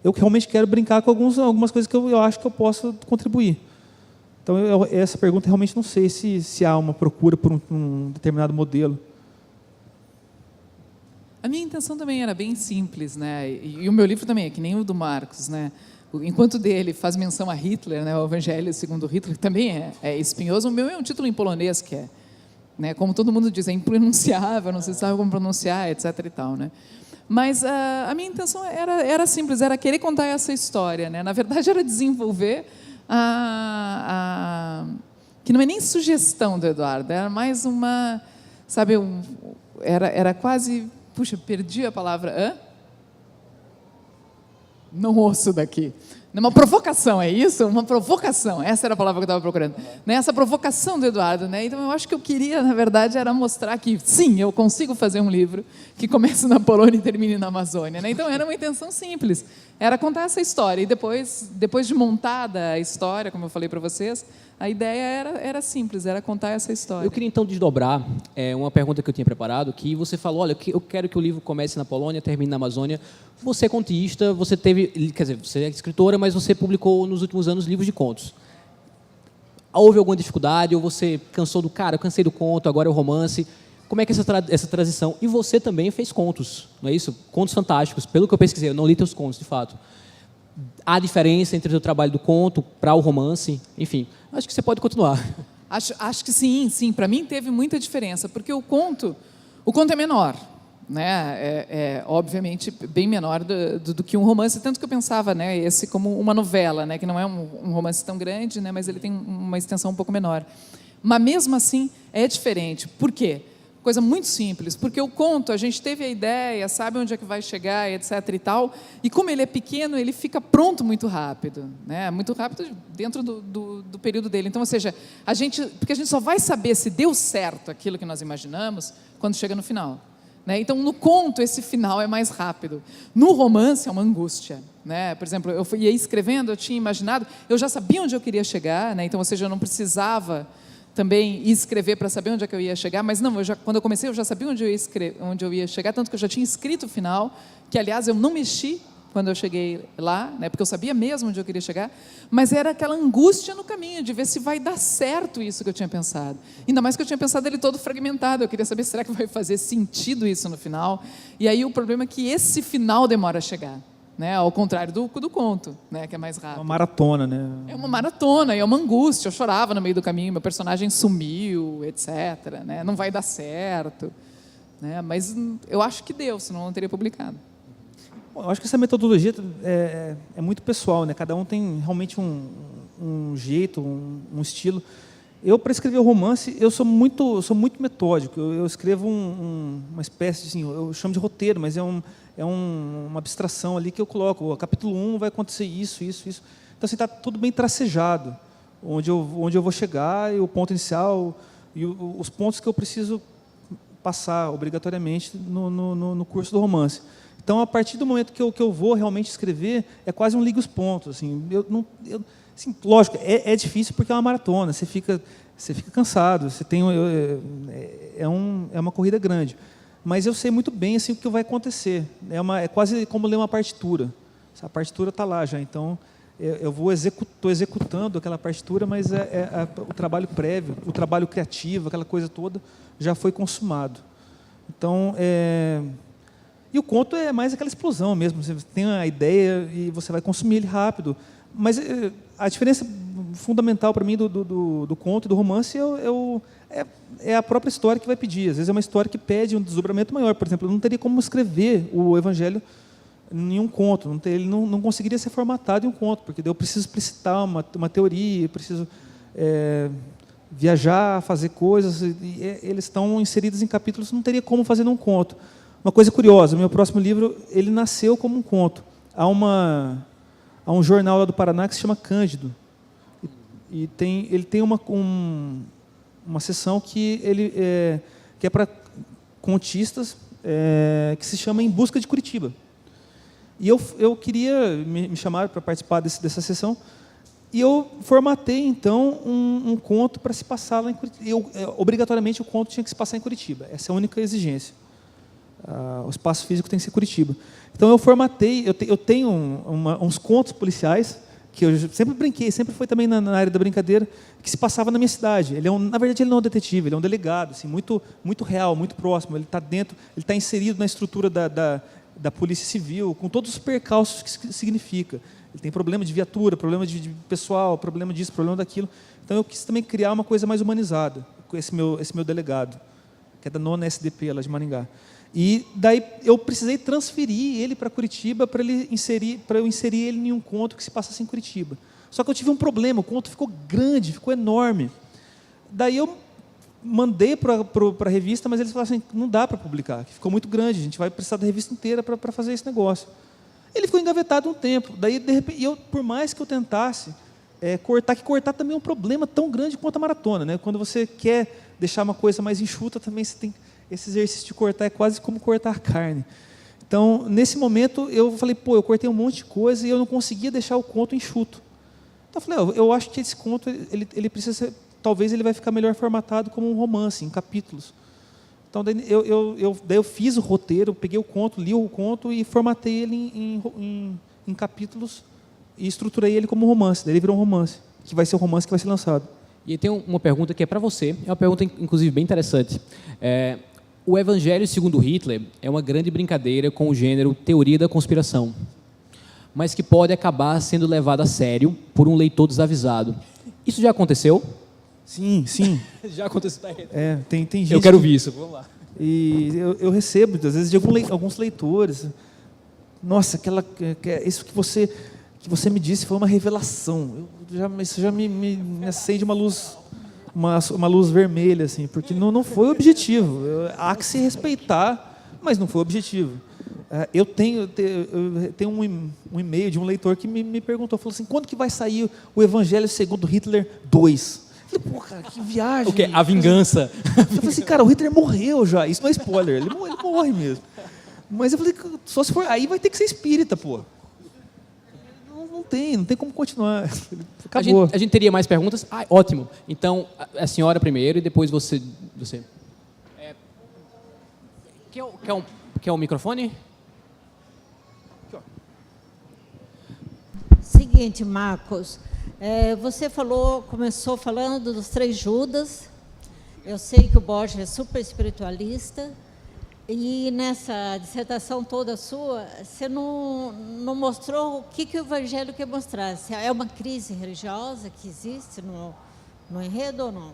Eu realmente quero brincar com algumas coisas que eu acho que eu posso contribuir. Então, essa pergunta, realmente não sei se há uma procura por um determinado modelo. A minha intenção também era bem simples, né? E o meu livro também é que nem o do Marcos, né? Enquanto dele faz menção a Hitler, né? O Evangelho segundo Hitler, também é espinhoso. O meu é um título em polonês que é, né? Como todo mundo diz, é impronunciável, não se sabe como pronunciar, etc. e tal, né? Mas a minha intenção era simples, era querer contar essa história, né? Na verdade, era desenvolver que não é nem sugestão do Eduardo, era mais uma, sabe, era quase, puxa, perdi a palavra, não ouço daqui. Uma provocação, é isso? Uma provocação, essa era a palavra que eu estava procurando. Né? Essa provocação do Eduardo. Né? Então, eu acho que eu queria, na verdade, era mostrar que, sim, eu consigo fazer um livro que comece na Polônia e termine na Amazônia. Né? Então, era uma intenção simples, era contar essa história. E depois de montada a história, como eu falei para vocês, a ideia era simples, era contar essa história. Eu queria, então, desdobrar uma pergunta que eu tinha preparado, que você falou, olha, eu quero que o livro comece na Polônia, termine na Amazônia. Você é contista, você é escritora, mas você publicou nos últimos anos livros de contos. Houve alguma dificuldade, ou você cansou do cara, eu cansei do conto, agora é o romance? Como é que é essa transição? E você também fez contos, não é isso? Contos fantásticos, pelo que eu pesquisei, eu não li teus contos, de fato. Há diferença entre o trabalho do conto para o romance? Enfim, acho que você pode continuar. Acho que sim. Para mim teve muita diferença, porque o conto é menor, né? Obviamente bem menor do que um romance, tanto que eu pensava, né, esse como uma novela, né, que não é um romance tão grande, né, mas ele tem uma extensão um pouco menor. Mas mesmo assim é diferente. Por quê? Coisa muito simples, porque o conto, a gente teve a ideia, sabe onde é que vai chegar, etc. e tal, e como ele é pequeno, ele fica pronto muito rápido, né? Muito rápido dentro do período dele. Então, ou seja, porque a gente só vai saber se deu certo aquilo que nós imaginamos quando chega no final. Né? Então, no conto, esse final é mais rápido. No romance, é uma angústia. Né? Por exemplo, eu ia escrevendo, eu tinha imaginado, eu já sabia onde eu queria chegar, né? Então, ou seja, eu não precisava também ir escrever para saber onde é que eu ia chegar, mas não, quando eu comecei eu já sabia onde eu ia chegar, tanto que eu já tinha escrito o final, que aliás eu não mexi quando eu cheguei lá, né, porque eu sabia mesmo onde eu queria chegar, mas era aquela angústia no caminho, de ver se vai dar certo isso que eu tinha pensado. Ainda mais que eu tinha pensado ele todo fragmentado, eu queria saber, será que vai fazer sentido isso no final? E aí o problema é que esse final demora a chegar. Né, ao contrário do conto, né, que é mais rápido. Uma maratona, né? É uma maratona, é uma angústia. Eu chorava no meio do caminho, meu personagem sumiu, etc. Né, não vai dar certo. Né, mas eu acho que deu, senão eu não teria publicado. Bom, eu acho que essa metodologia é muito pessoal, né? Cada um tem realmente um jeito, um estilo. Eu, para escrever o romance, eu sou muito metódico. Eu escrevo uma espécie de, assim, eu chamo de roteiro, mas é uma abstração ali que eu coloco. O capítulo 1 vai acontecer isso. Então, assim, está tudo bem tracejado, onde eu vou chegar, e o ponto inicial, e os pontos que eu preciso passar obrigatoriamente no curso do romance. Então, a partir do momento que eu vou realmente escrever, é quase um liga os pontos. Assim, assim, lógico, é difícil porque é uma maratona, você fica cansado, você tem, é uma corrida grande. mas eu sei muito bem assim, o que vai acontecer. É quase como ler uma partitura. A partitura está lá já, então eu estou executando aquela partitura, mas o trabalho prévio, o trabalho criativo, aquela coisa toda, já foi consumado. Então, e o conto é mais aquela explosão mesmo, você tem a ideia e você vai consumir ele rápido. Mas a diferença fundamental para mim do conto e do romance é a própria história que vai pedir. Às vezes é uma história que pede um desdobramento maior. Por exemplo, eu não teria como escrever o Evangelho em um conto, ele não conseguiria ser formatado em um conto, porque eu preciso explicitar uma teoria, preciso viajar, fazer coisas, e eles estão inseridos em capítulos, não teria como fazer num conto. Uma coisa curiosa, meu próximo livro, ele nasceu como um conto. Há um jornal lá do Paraná que se chama Cândido, e ele tem uma seção que é para contistas, que se chama Em Busca de Curitiba. E eu queria me chamar para participar dessa sessão, e eu formatei, então, um conto para se passar lá em Curitiba. Obrigatoriamente, o conto tinha que se passar em Curitiba. Essa é a única exigência. O espaço físico tem que ser Curitiba. Então, eu formatei, eu tenho uns contos policiais, que eu sempre brinquei, sempre foi também na área da brincadeira, que se passava na minha cidade. Na verdade, ele não é um detetive, ele é um delegado, assim, muito, muito real, muito próximo. Ele está dentro, ele está inserido na estrutura da Polícia Civil, com todos os percalços que isso significa. Ele tem problema de viatura, problema de pessoal, problema disso, problema daquilo. Então, eu quis também criar uma coisa mais humanizada, com esse meu delegado, que é da 9ª SDP, lá de Maringá. E daí eu precisei transferir ele para Curitiba para eu inserir ele em um conto que se passasse em Curitiba. Só que eu tive um problema, o conto ficou grande, ficou enorme. Daí eu mandei para a revista, mas eles falaram assim, não dá para publicar, ficou muito grande, a gente vai precisar da revista inteira para fazer esse negócio. Ele ficou engavetado um tempo. Daí, de repente, por mais que eu tentasse cortar também é um problema tão grande quanto a maratona, né? Quando você quer deixar uma coisa mais enxuta, também você tem esse exercício de cortar, é quase como cortar a carne. Então, nesse momento, eu falei, eu cortei um monte de coisa e eu não conseguia deixar o conto enxuto. Então, eu falei, eu acho que esse conto, ele precisa ser, talvez ele vai ficar melhor formatado como um romance, em capítulos. Então, daí eu fiz o roteiro, peguei o conto, li o conto e formatei ele em capítulos e estruturei ele como um romance. Daí ele virou um romance, que vai ser o romance que vai ser lançado. E tem uma pergunta que é para você, é uma pergunta, inclusive, bem interessante. O Evangelho segundo Hitler é uma grande brincadeira com o gênero teoria da conspiração, mas que pode acabar sendo levado a sério por um leitor desavisado. Isso já aconteceu? Sim, sim. Já aconteceu. Tem gente. Eu quero ouvir isso. Vamos lá. E eu recebo, às vezes, de alguns leitores. Nossa, isso que você me disse foi uma revelação. Isso já me acende uma luz vermelha, assim, porque não foi o objetivo. Há que se respeitar, mas não foi o objetivo. Eu tenho um e-mail de um leitor que me perguntou, falou assim, quando que vai sair o Evangelho segundo Hitler 2? Eu falei, cara, que viagem. O quê? A vingança. Eu falei assim, cara, o Hitler morreu já. Isso não é spoiler, ele morre mesmo. Mas eu falei, só se for, aí vai ter que ser espírita, pô. Não tem como continuar. Acabou. A gente teria mais perguntas? Ótimo. Então, a senhora primeiro e depois você. Quer um microfone? Seguinte, Marcos, você começou falando dos 3 Judas. Eu sei que o Borges é super espiritualista. E nessa dissertação toda sua, você não mostrou o que o Evangelho quer mostrar. Se é uma crise religiosa que existe no enredo ou não?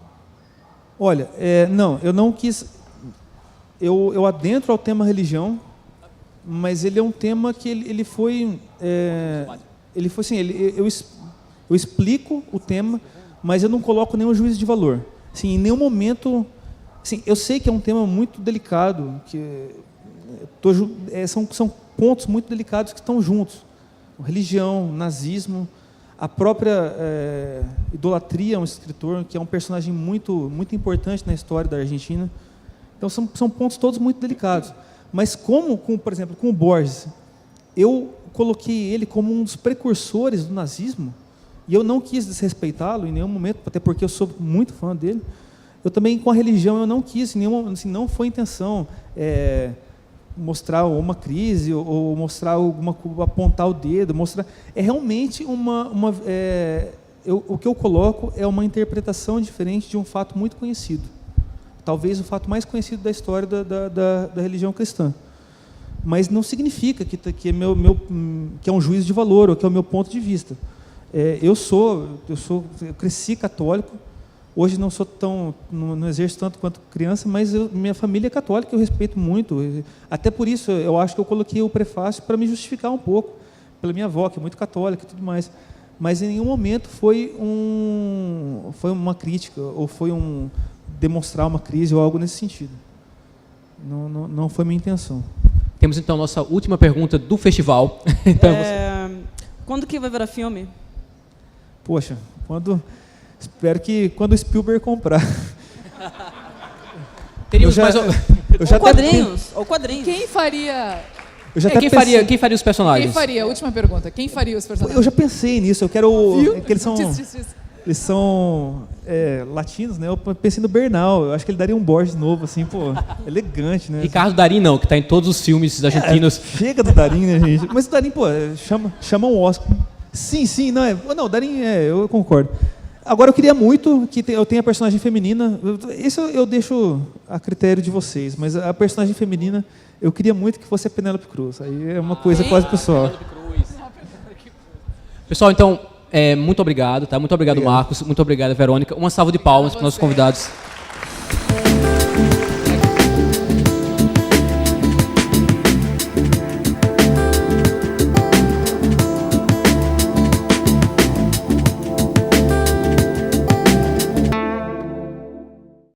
Olha, não, eu não quis... Eu adentro ao tema religião, mas ele é um tema que ele foi assim, eu explico o tema, mas eu não coloco nenhum juízo de valor. Assim, em nenhum momento... Assim, eu sei que é um tema muito delicado, são pontos muito delicados que estão juntos. Religião, nazismo, a própria idolatria, um escritor que é um personagem muito, muito importante na história da Argentina. Então, são pontos todos muito delicados. Mas por exemplo, com o Borges, eu coloquei ele como um dos precursores do nazismo, e eu não quis desrespeitá-lo em nenhum momento, até porque eu sou muito fã dele. Eu também, com a religião, eu não quis, assim, não foi intenção mostrar uma crise ou mostrar apontar o dedo, mostrar. É realmente o que eu coloco é uma interpretação diferente de um fato muito conhecido. Talvez o fato mais conhecido da história da religião cristã. Mas não significa que é um juízo de valor, ou que é o meu ponto de vista. Eu cresci católico, hoje não sou não exerço tanto quanto criança, mas minha família é católica, eu respeito muito. Até por isso, eu acho que eu coloquei o prefácio para me justificar um pouco, pela minha avó, que é muito católica e tudo mais. Mas em nenhum momento foi uma crítica, ou foi demonstrar uma crise ou algo nesse sentido. Não foi minha intenção. Temos então nossa última pergunta do festival. Então, quando que vai virar filme? Poxa, espero que quando o Spielberg comprar. Teríamos mais Ou quadrinhos. Quem faria... Quem faria os personagens? Quem faria? Última pergunta. Quem faria os personagens? Eu já pensei nisso. Eu quero... Que eles são... Eles são latinos, né? Eu pensei no Bernal. Eu acho que ele daria um Borges novo, assim, pô, elegante, né? Ricardo Darín, não, que está em todos os filmes argentinos. Chega do Darín, né, gente? Mas o Darín, pô, chama um Oscar. Sim, não é. Não, o Darín, eu concordo. Agora, eu queria muito que eu tenha a personagem feminina. Isso eu deixo a critério de vocês, mas a personagem feminina, eu queria muito que fosse a Penélope Cruz. Aí é uma coisa quase pessoal. Pessoal, então, muito obrigado, tá? Muito obrigado, Marcos. Muito obrigado, Verônica. Uma salva de palmas para os nossos convidados.